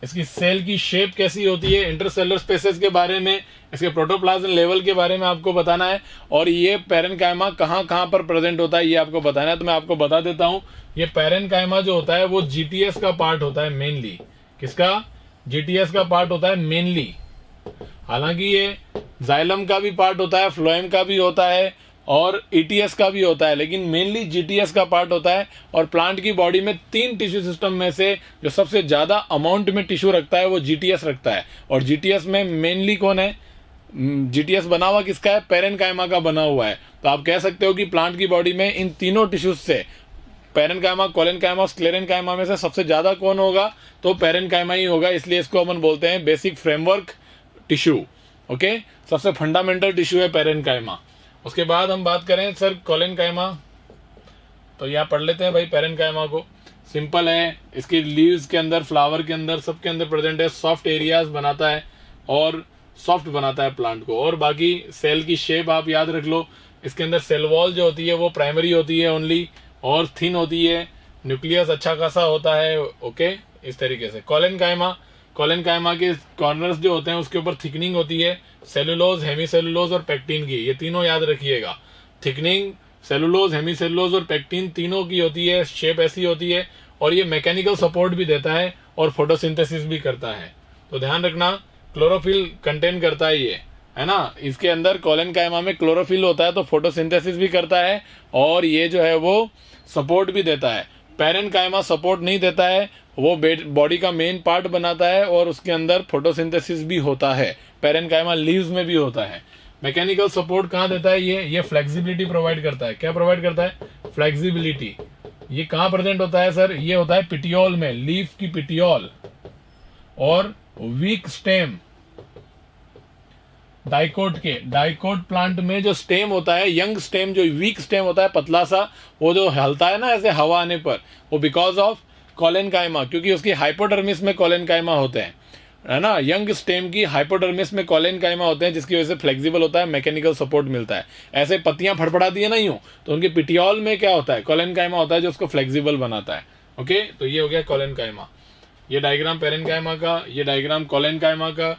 इसकी सेल की शेप कैसी होती है, इंटरसेलुलर स्पेसेस के बारे में, इसके प्रोटोप्लाज्म लेवल के बारे में आपको बताना है, और ये पेरेनकाइमा कहाँ कहाँ पर प्रेजेंट होता है ये आपको बताना है। तो मैं आपको बता देता हूं, ये पेरेनकाइमा जो होता है वो जीटीएस का पार्ट होता है मेनली। किसका? जीटीएस का पार्ट होता है मेनली। हालांकि ये जाइलम का भी पार्ट होता है, फ्लोएम का भी होता है और ईटीएस का भी होता है, लेकिन मेनली जीटीएस का पार्ट होता है। और प्लांट की बॉडी में 3 टिश्यू सिस्टम में से जो सबसे ज्यादा अमाउंट में टिश्यू रखता है वो जीटीएस रखता है। और जीटीएस में मेनली कौन है? जीटीएस बना हुआ किसका है? पेरेनकाइमा का बना हुआ है। तो आप कह सकते हो कि प्लांट की बॉडी में इन तीनों टिश्यूज से पेरेनकाइमा, कॉलेनकाइमा और स्क्लेरेनकाइमा में से सबसे ज्यादा कौन होगा? तो पेरेनकाइमा ही होगा। इसलिए इसको अपन बोलते हैं बेसिक फ्रेमवर्क टिश्यू। ओके, सबसे फंडामेंटल टिश्यू है पेरेनकाइमा। उसके बाद हम बात करें सर कॉलेनकाइमा, तो यहाँ पढ़ लेते हैं भाई पेरेनकाइमा को। सिंपल है, इसकी लीव्स के अंदर, फ्लावर के अंदर, सबके अंदर प्रेजेंट है। सॉफ्ट एरियाज बनाता है और सॉफ्ट बनाता है प्लांट को। और बाकी सेल की शेप आप याद रख लो। इसके अंदर सेल वॉल जो होती है वो प्राइमरी होती है ओनली और थिन होती है। न्यूक्लियस अच्छा खासा होता है। ओके, इस तरीके से कॉलेनकाइमा के कॉर्नर्स जो होते हैं उसके ऊपर थिकनिंग होती है, सेलुलोज, हेमीसेलुलोज और पेक्टिन की। ये तीनों याद रखिएगा। थिकनिंग, सेलुलोज, हेमीसेलुलोज और पेक्टिन तीनों की होती है। शेप ऐसी होती है और ये मैकेनिकल सपोर्ट भी देता है और फोटोसिंथेसिस भी करता है। तो ध्यान रखना, क्लोरोफिल कंटेन करता है ये, है ना। इसके अंदर कॉलेनकाइमा में क्लोरोफिल होता है तो फोटोसिंथेसिस भी करता है और ये जो है वो सपोर्ट भी देता है। पेरेनकाइमा सपोर्ट नहीं देता है, वो बॉडी का मेन पार्ट बनाता है और उसके अंदर फोटोसिंथेसिस भी होता है। पेरेनकाइमा लीव्स में भी होता है। मैकेनिकल सपोर्ट कहाँ देता है? ये फ्लेक्सिबिलिटी प्रोवाइड करता है। क्या प्रोवाइड करता है? फ्लेक्सिबिलिटी। ये कहाँ प्रेजेंट होता है सर? ये होता है पिटियोल में, लीफ की पिटियोल और वीक स्टेम डाइकोट प्लांट में जो स्टेम होता है, यंग स्टेम, जो वीक स्टेम होता है, पतला सा, वो जो हिलता है ना ऐसे हवा आने पर, वो बिकॉज ऑफ कॉलेनकाइमा, क्योंकि उसकी हाइपोडर्मिस में कॉलेनकाइमा होते हैं, है ना। यंग स्टेम की हाइपोडर्मिस में कॉलेनकाइमा होते हैं जिसकी वजह से फ्लेक्सिबल होता है, मैकेनिकल सपोर्ट मिलता है। ऐसे पत्तियां फड़फड़ाती है ना यूं, तो उनके पिटियोल में क्या होता है? कॉलेनकाइमा होता है जो उसको फ्लेक्सिबल बनाता है। ओके, तो ये हो गया कॉलेनकाइमा। ये डायग्राम पेरेनकाइमा का, ये डायग्राम कॉलेनकाइमा का।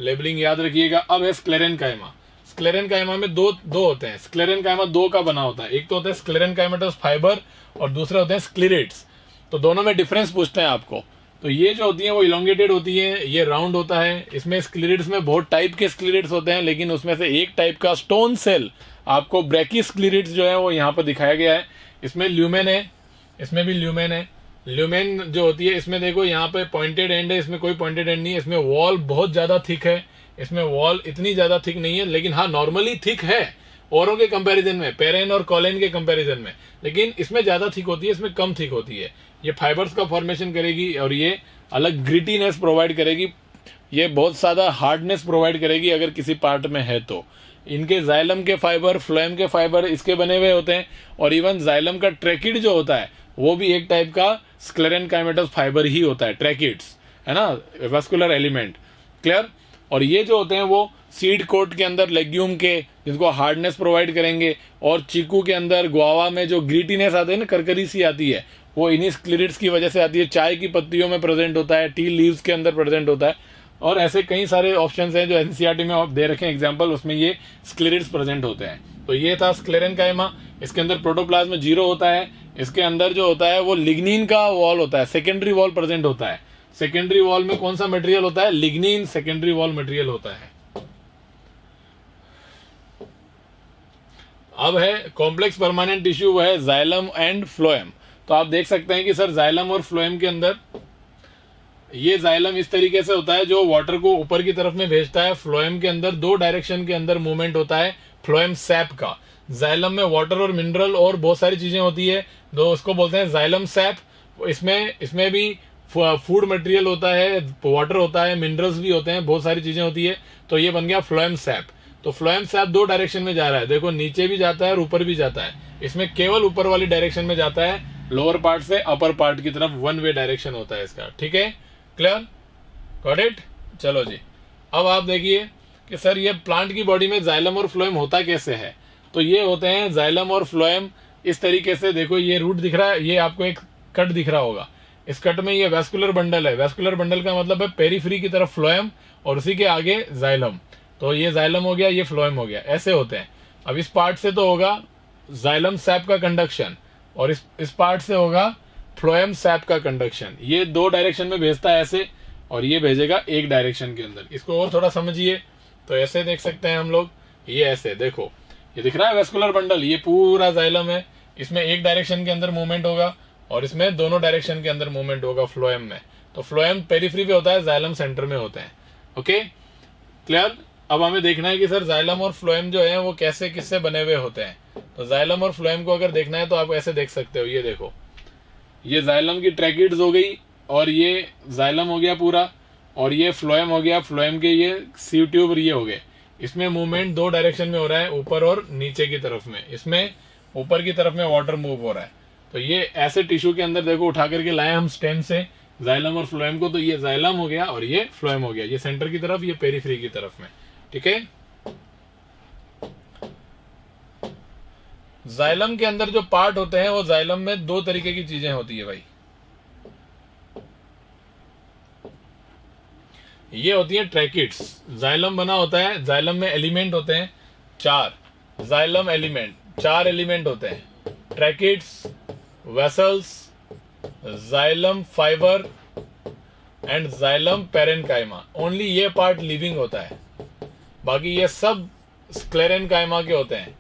लेबलिंग याद रखिएगा। अब है स्क्लेरेनकाइमा। स्क्लेरेनकाइमा में दो होते हैं। स्क्लेरेनकाइमा 2 का बना होता है। एक तो होता है स्क्लेरेनकाइमेटस फाइबर और दूसरे होते हैं स्क्लेरेट्स। तो दोनों में डिफरेंस पूछते हैं आपको। तो ये जो होती है वो इलोंगेटेड होती है, ये राउंड होता है। इसमें स्क्लेरेट्स में बहुत टाइप के स्क्लेरेट्स होते हैं, लेकिन उसमें से एक टाइप का स्टोन सेल आपको ब्रैकीस्क्लेरेट्स जो है वो यहाँ पर दिखाया गया है। इसमें ल्यूमेन है, इसमें भी ल्यूमेन है। ल्यूमेन जो होती है, इसमें देखो यहाँ पे पॉइंटेड एंड है, इसमें कोई पॉइंटेड एंड नहीं है। इसमें वॉल बहुत ज्यादा थिक है, इसमें वॉल इतनी ज्यादा थिक नहीं है, लेकिन हाँ नॉर्मली थिक है औरों के कंपैरिजन में, पेरेन और कॉलेन के कंपैरिजन में, लेकिन इसमें ज्यादा थिक होती है, इसमें कम थिक होती है। ये फाइबर्स का फॉर्मेशन करेगी और ये अलग ग्रिटीनेस प्रोवाइड करेगी, ये बहुत ज्यादा हार्डनेस प्रोवाइड करेगी अगर किसी पार्ट में है तो। इनके जाइलम के फाइबर, फ्लोएम के फाइबर इसके बने हुए होते हैं, और इवन जाइलम का ट्रैकिड जो होता है वो भी एक टाइप का स्क्लेरेनकाइमेटस फाइबर ही होता है, ट्रैकिड्स, है ना, वेस्कुलर एलिमेंट। क्लियर? और ये जो होते हैं वो सीड कोट के अंदर लेग्यूम के, जिनको हार्डनेस प्रोवाइड करेंगे, और चीकू के अंदर, गुआवा में जो ग्रीटीनेस आती है ना, करकरी सी आती है, वो इन्हीं स्क्लेरेट्स की वजह से आती है। चाय की पत्तियों में प्रेजेंट होता है, टी लीव्स के अंदर प्रेजेंट होता है, और ऐसे कई सारे ऑप्शंस हैं जो एनसीईआरटी में आप दे रखे हैं एग्जांपल, उसमें ये स्क्लेरेट्स प्रेजेंट होते हैं। तो ये था स्क्लेरेनकाइमा। इसके अंदर प्रोटोप्लाज्म 0 होता है। इसके अंदर जो होता है वो लिग्निन का वॉल होता है, सेकेंडरी वॉल प्रेजेंट होता है। सेकेंडरी वॉल में कौन सा मटेरियल होता है? लिग्निन सेकेंडरी वॉल मटेरियल होता है। अब है कॉम्प्लेक्स परमानेंट टिश्यू, वो है जाइलम एंड फ्लोएम। तो आप देख सकते हैं कि सर जाइलम और फ्लोएम के अंदर ये जाइलम इस तरीके से होता है जो वाटर को ऊपर की तरफ में भेजता है। फ्लोएम के अंदर दो डायरेक्शन के अंदर मूवमेंट होता है फ्लोएम सैप का। जाइलम में वाटर और मिनरल और बहुत सारी चीजें होती है, तो उसको बोलते हैं जाइलम सैप। इसमें भी फूड मटेरियल होता है, वाटर होता है, मिनरल्स भी होते हैं, बहुत सारी चीजें होती है। तो ये बन गया फ्लोएम सैप। तो फ्लोएम सैप दो डायरेक्शन में जा रहा है, देखो नीचे भी जाता है और ऊपर भी जाता है। इसमें केवल ऊपर वाली डायरेक्शन में जाता है, लोअर पार्ट से अपर पार्ट की तरफ वन वे डायरेक्शन होता है इसका। ठीक है, क्लियर, गॉट इट। चलो जी, अब आप देखिए कि सर ये प्लांट की बॉडी में जाइलम और फ्लोएम होता कैसे है। तो ये होते हैं जाइलम और फ्लोएम इस तरीके से। देखो ये रूट दिख रहा है, ये आपको एक कट दिख रहा होगा, इस कट में ये वेस्कुलर बंडल है। वेस्कुलर बंडल का मतलब है पेरीफ्री की तरफ फ्लोएम और उसी के आगे जाइलम। तो ये जाइलम हो गया, ये फ्लोएम हो गया, ऐसे होते हैं। अब इस पार्ट से तो होगा जाइलम सैप का कंडक्शन और इस पार्ट से होगा फ्लोएम सैप का कंडक्शन। ये दो डायरेक्शन में भेजता है ऐसे, और ये भेजेगा एक डायरेक्शन के अंदर। इसको और थोड़ा समझिए तो ऐसे देख सकते हैं हम लोग, ये ऐसे देखो, ये दिख रहा है वेस्कुलर बंडल, ये पूरा जाइलम है। इसमें एक डायरेक्शन के अंदर मूवमेंट होगा और इसमें दोनों डायरेक्शन के अंदर मूवमेंट होगा फ्लोएम में। तो फ्लोएम पेरीफ्री पे होता है, जाइलम सेंटर में होते हैं। Okay, clear. अब हमें देखना है कि सर जाइलम और फ्लोएम जो है वो कैसे किससे बने हुए होते हैं। तो जाइलम और फ्लोएम को अगर देखना है तो आप ऐसे देख सकते हो, ये देखो, ये जाइलम की ट्रैकिड्स हो गई और ये जाइलम हो गया पूरा, और ये फ्लोएम हो गया, फ्लोएम के ये सीव ट्यूब ये हो गए। इसमें मूवमेंट दो डायरेक्शन में हो रहा है, ऊपर और नीचे की तरफ में। इसमें ऊपर की तरफ में वाटर मूव हो रहा है। तो ये ऐसे टिश्यू के अंदर देखो उठा करके लाए हम स्टेम से जाइलम और फ्लोएम को। तो ये जाइलम हो गया और ये फ्लोएम हो गया, ये सेंटर की तरफ, ये पेरीफ्री की तरफ में। ठीक है, जाइलम के अंदर जो पार्ट होते हैं वो जाइलम में दो तरीके की चीजें होती है भाई। ये होती है ट्रैकिड्स। जाइलम बना होता है, जाइलम में एलिमेंट होते हैं चार, जाइलम एलिमेंट, चार एलिमेंट होते हैं, tracheids, vessels, xylem fibre and xylem parenchyma. Only ये पार्ट लिविंग होता है, बाकी ये सब स्क्लेरेनकाइमा के होते हैं,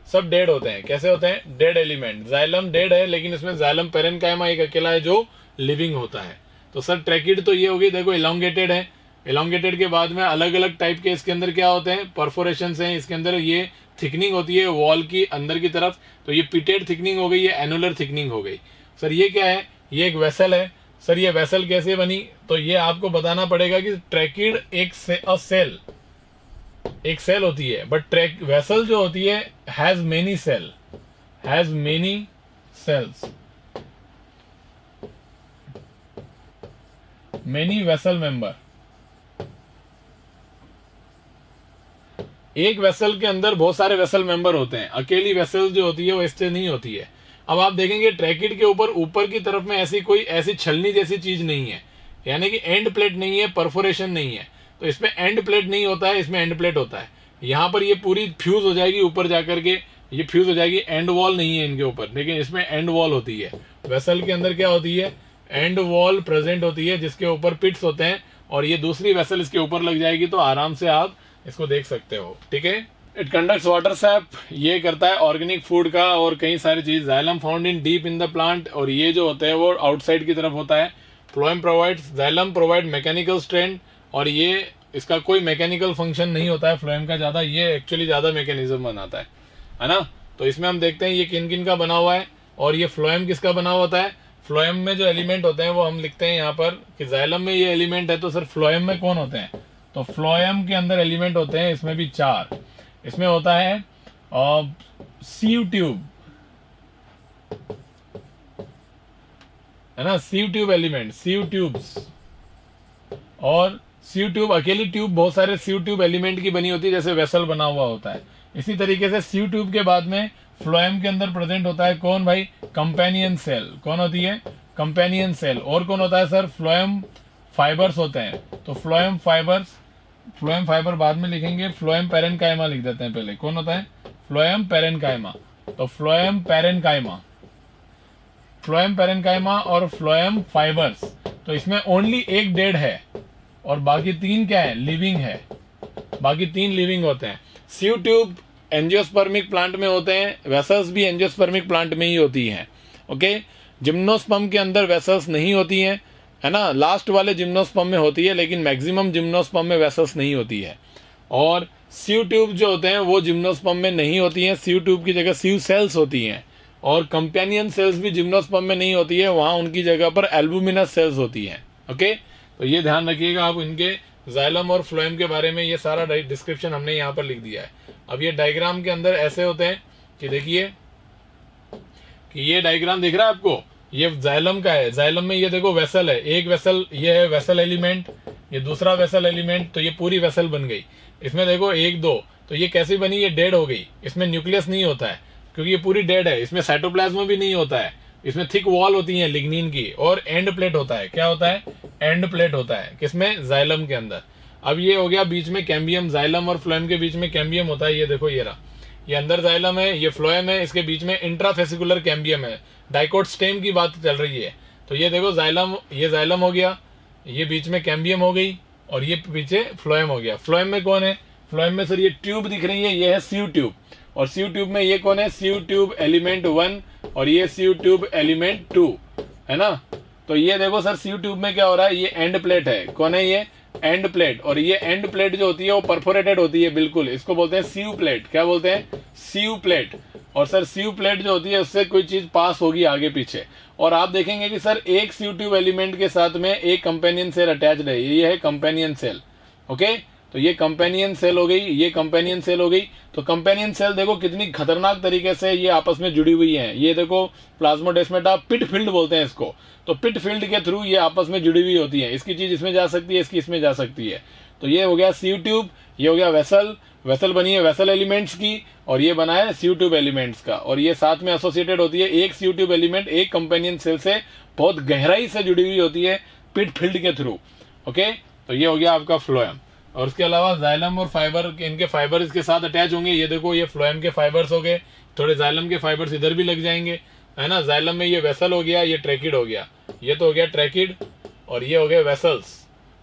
सब डेड होते हैं। कैसे होते हैं? Dead element. जाइलम डेड है लेकिन इसमें जाइलम पेरेनकाइमा एक अकेला है जो लिविंग होता है। तो सर ट्रैकिड तो ये होगी, देखो इलोंगेटेड है, इलोंगेटेड के बाद में अलग अलग टाइप के इसके अंदर क्या होते हैं, परफोरेशन हैं इसके अंदर, ये थिकनिंग होती है वॉल की अंदर की तरफ। तो ये पिटेड थिकनिंग हो गई, ये एनुलर थिकनिंग हो गई। सर ये क्या है? ये एक वेसल है। सर ये वेसल कैसे बनी? तो ये आपको बताना पड़ेगा कि ट्रैकिड एक सेल होती है, बट वेसल जो होती है has many cells, many vessel member. एक वेसल के अंदर बहुत सारे वेसल मेंबर होते हैं, अकेली वेसल जो होती है वो इससे नहीं होती है। अब आप देखेंगे ट्रैकिड के ऊपर की तरफ में ऐसी छलनी जैसी चीज नहीं है, यानी कि एंड प्लेट नहीं है, परफोरेशन नहीं है। तो इसमें एंड प्लेट नहीं होता है, इसमें एंड प्लेट होता है। यहाँ पर ये पूरी फ्यूज हो जाएगी ऊपर जाकर के, ये फ्यूज हो जाएगी। एंड वॉल नहीं है इनके ऊपर, लेकिन इसमें एंड वॉल होती है। वेसल के अंदर क्या होती है? एंड वॉल प्रेजेंट होती है, जिसके ऊपर पिट्स होते हैं, और ये दूसरी वेसल इसके ऊपर लग जाएगी, तो आराम से आप इसको देख सकते हो। ठीक है, इट कंडक्ट्स वाटर सैप, ये करता है ऑर्गेनिक फूड का और कई सारी चीज। Xylem found in deep in the plant, और ये जो होता है वो आउटसाइड की तरफ होता है। Phloem provides, xylem provide mechanical strength, और ये इसका कोई मैकेनिकल फंक्शन नहीं होता है फ्लोएम का ज्यादा, ये एक्चुअली ज्यादा मैकेनिज्म बनाता है ना। तो इसमें हम देखते हैं ये किन किन का बना हुआ है, और ये फ्लोएम किसका बना हुआ होता है। फ्लोएम में जो एलिमेंट होते हैं वो हम लिखते हैं यहाँ पर कि जाइलम में ये एलिमेंट है, तो सर फ्लोएम में कौन होते हैं? तो फ्लोएम के अंदर एलिमेंट होते हैं, इसमें भी चार। इसमें होता है सीव ट्यूब, है ना, sieve tube element, sieve tubes. और सीव ट्यूब अकेली ट्यूब बहुत सारे सीव ट्यूब एलिमेंट की बनी होती है, जैसे वेसल बना हुआ होता है। इसी तरीके से सीव ट्यूब के बाद में फ्लोएम के अंदर प्रेजेंट होता है कौन भाई? Companion cell. कौन होती है? Companion cell. और कौन होता है सर? फ्लोएम फाइबर्स होते हैं। तो फ्लोएम फाइबर बाद में लिखेंगे, फ्लोएम पेरेनकाइमा लिख देते हैं पहले। कौन होता है? Phloem parenchyma. तो फ्लोएम पेरेनकाइमा और फ्लोएम फाइबर्स। तो इसमें ओनली एक डेड है और बाकी तीन क्या है? लिविंग है। बाकी तीन लिविंग होते हैं। सीव ट्यूब एंजियोस्पर्मिक प्लांट में होते हैं, वेसल्स भी एंजियोस्पर्मिक प्लांट में ही होती हैं। ओके, जिम्नोस्पर्म के अंदर वेसल्स नहीं होती हैं, है ना, लास्ट वाले जिम्नोस्पर्म में होती है, लेकिन मैक्सिमम जिम्नोस्पर्म में वेसल्स नहीं होती है। और सीव ट्यूब जो होते हैं वो जिम्नोस्पर्म में नहीं होती हैं, सीव ट्यूब की जगह सीव सेल्स होती हैं। और कंपेनियन सेल्स भी जिम्नोस्पर्म में नहीं होती है, वहाँ उनकी जगह पर एल्बुमिनस सेल्स होती हैं। ओके, तो ये ध्यान रखिएगा आप इनके जाइलम और फ्लोएम के बारे में, ये सारा डिस्क्रिप्शन हमने यहाँ पर लिख दिया है। अब ये डायग्राम के अंदर ऐसे होते हैं कि देखिए कि ये डायग्राम दिख रहा है आपको, ये जाइलम का है। जाइलम में ये देखो वेसल है, एक वेसल ये है वेसल एलिमेंट, ये दूसरा वेसल एलिमेंट, तो ये पूरी वेसल बन गई। इसमें देखो 1 2, तो ये कैसी बनी, ये डेड हो गई। इसमें न्यूक्लियस नहीं होता है क्योंकि ये पूरी डेड है। इसमें साइटोप्लाज्म भी नहीं होता है, इसमें थिक वॉल होती है लिग्निन की, और एंड प्लेट होता है। क्या होता है, एंड प्लेट होता है किसमें, जाइलम के अंदर। अब ये हो गया बीच में कैम्बियम, जाइलम और फ्लोएम के बीच में कैम्बियम होता है। ये देखो ये रहा, ये अंदर जाइलम है, ये फ्लोएम है, इसके बीच में इंट्राफेसिकुलर कैम्बियम है। डाइकोट स्टेम की बात चल रही है। तो ये देखो जाइलम, ये जाइलम हो गया, ये बीच में कैम्बियम हो गई, और ये पीछे फ्लोएम हो गया। फ्लोएम में कौन है, फ्लोएम में सर ये ट्यूब दिख रही है, ये है सीव ट्यूब। और सीव ट्यूब में ये कौन है, सीव ट्यूब एलिमेंट 1 और ये सीव ट्यूब एलिमेंट 2, है ना। तो ये देखो सर सीव ट्यूब में क्या हो रहा है, ये एंड प्लेट है। कौन है ये, एंड प्लेट। और ये एंड प्लेट जो होती है वो परफोरेटेड होती है बिल्कुल, इसको बोलते हैं सीव प्लेट। क्या बोलते हैं, सीव प्लेट। और सर सीव प्लेट जो होती है उससे कोई चीज पास होगी आगे पीछे। और आप देखेंगे कि सर एक सीव ट्यूब एलिमेंट के साथ में एक कंपेनियन सेल अटैच्ड है, ये है कंपेनियन सेल। ओके, तो ये कंपेनियन सेल हो गई, ये कंपेनियन सेल हो गई। तो कंपेनियन सेल देखो कितनी खतरनाक तरीके से ये आपस में जुड़ी हुई हैं। ये देखो प्लाज्मोडेस्माटा, पिट फील्ड बोलते हैं इसको। तो पिट फील्ड के थ्रू ये आपस में जुड़ी हुई होती है, इसकी चीज इसमें जा सकती है, इसकी इसमें जा सकती है। तो ये हो गया सीव ट्यूब, ये हो गया वेसल, वेसल बनी है वेसल एलिमेंट्स की, और ये बना है सीव ट्यूब एलिमेंट्स का। और ये साथ में एसोसिएटेड होती है, एक सीव ट्यूब एलिमेंट एक कंपेनियन सेल से बहुत गहराई से जुड़ी हुई होती है पिट फील्ड के थ्रू। ओके, तो ये हो गया आपका फ्लोएम। और उसके अलावा जाइलम और फाइबर, इनके फाइबर इसके साथ अटैच होंगे। ये देखो ये फ्लोएम के फाइबर्स हो गए, थोड़े जाइलम के फाइबर्स इधर भी लग जाएंगे, है ना। जाइलम में ये वेसल हो गया, ये ट्रैकिड हो गया, ये तो हो गया ट्रैकिड, और ये हो गए वेसल्स,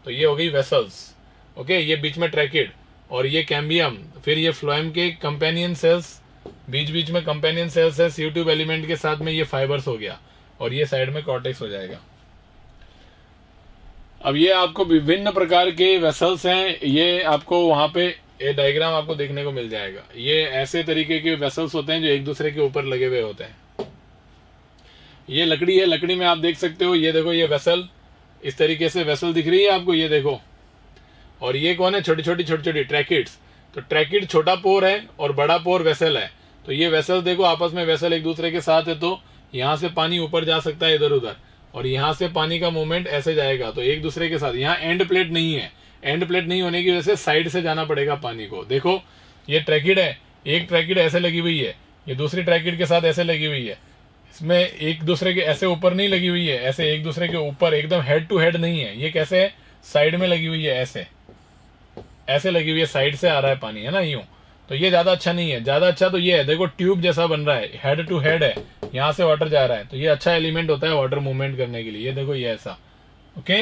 तो ये हो गई वेसल्स। ओके, ये बीच में ट्रैकिड, और ये कैम्बियम, फिर ये फ्लोएम के कंपेनियन सेल्स, बीच बीच में कंपेनियन सेल्स है सीव ट्यूब एलिमेंट के साथ में, ये फाइबर्स हो गया, और ये साइड में कॉर्टेक्स हो जाएगा। अब ये आपको विभिन्न प्रकार के वेसल्स हैं, ये आपको वहां पे ये डायग्राम आपको देखने को मिल जाएगा। ये ऐसे तरीके के वेसल्स होते हैं जो एक दूसरे के ऊपर लगे हुए होते हैं। ये लकड़ी है, लकड़ी में आप देख सकते हो, ये देखो ये वेसल, इस तरीके से वेसल दिख रही है आपको, ये देखो। और ये कौन है, छोटी छोटी ट्रैकिड्स। तो ट्रैकिड छोटा पोर है और बड़ा पोर वेसल है। तो ये वेसल देखो आपस में वेसल एक दूसरे के साथ है, तो यहाँ से पानी ऊपर जा सकता है इधर उधर, और यहाँ से पानी का मूवमेंट ऐसे जाएगा, तो एक दूसरे के साथ। यहाँ एंड प्लेट नहीं है, एंड प्लेट नहीं होने की वजह से साइड से जाना पड़ेगा पानी को। देखो ये ट्रैकिड है, एक ट्रैकिड ऐसे लगी हुई है, ये दूसरी ट्रैकिड के साथ ऐसे लगी हुई है। इसमें एक दूसरे के ऐसे ऊपर नहीं लगी हुई है, ऐसे एक दूसरे के ऊपर एकदम हेड टू हेड नहीं है। ये कैसे है, साइड में लगी हुई है, ऐसे ऐसे लगी हुई है, साइड से आ रहा है पानी, है ना, यूं। तो ये ज्यादा अच्छा नहीं है, ज्यादा अच्छा तो ये है, देखो ट्यूब जैसा बन रहा है, हेड टू हेड है, यहाँ से वाटर जा रहा है। तो ये अच्छा एलिमेंट होता है वाटर मूवमेंट करने के लिए। ये देखो ये ऐसा। ओके,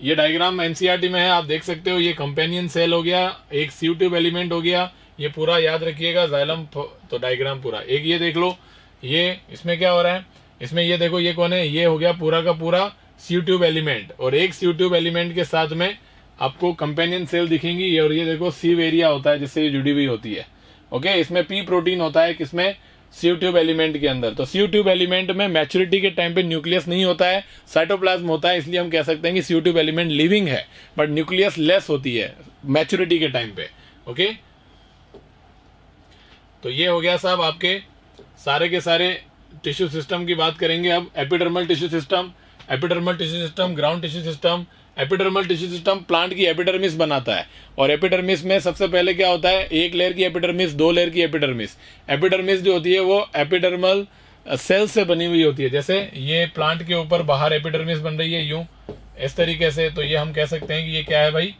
ये डायग्राम एनसीईआरटी में है, आप देख सकते हो। ये कंपेनियन सेल हो गया, एक सीव ट्यूब एलिमेंट हो गया, ये पूरा याद रखिएगा जाइलम। तो डायग्राम पूरा एक ये देख लो, ये इसमें क्या हो रहा है, इसमें ये देखो ये कौन है, ये हो गया पूरा का पूरा सीव ट्यूब एलिमेंट। और एक सीव ट्यूब एलिमेंट के साथ में आपको कंपेनियन सेल दिखेंगी, और ये देखो सीव एरिया होता है जिससे ये जुड़ी हुई होती है। ओके, इसमें पी प्रोटीन होता है किसमें, सीव ट्यूब एलिमेंट के अंदर। तो सीव ट्यूब एलिमेंट में मैच्योरिटी के टाइम पे न्यूक्लियस नहीं होता है, साइटोप्लाज्म होता है, इसलिए हम कह सकते हैं कि सीव ट्यूब एलिमेंट लिविंग है, बट न्यूक्लियस लेस होती है मैच्योरिटी के टाइम पे। ओके, तो ये हो गया साहब आपके सारे के सारे टिश्यू सिस्टम की बात करेंगे। अब epidermal tissue system, epidermal tissue system, ground tissue system. Epidermal tissue system plant की एपिडर्मिस बनाता है, और एपिडर्मिस में सबसे पहले क्या होता है, एक लेयर की एपिडर्मिस, 2 लेयर की एपिडर्मिस। एपिडर्मिस जो होती है वो एपिडर्मल सेल से बनी हुई होती है। जैसे ये प्लांट के ऊपर बाहर एपिडर्मिस बन रही है यूं इस तरीके से, तो ये हम कह सकते हैं कि ये क्या है भाई,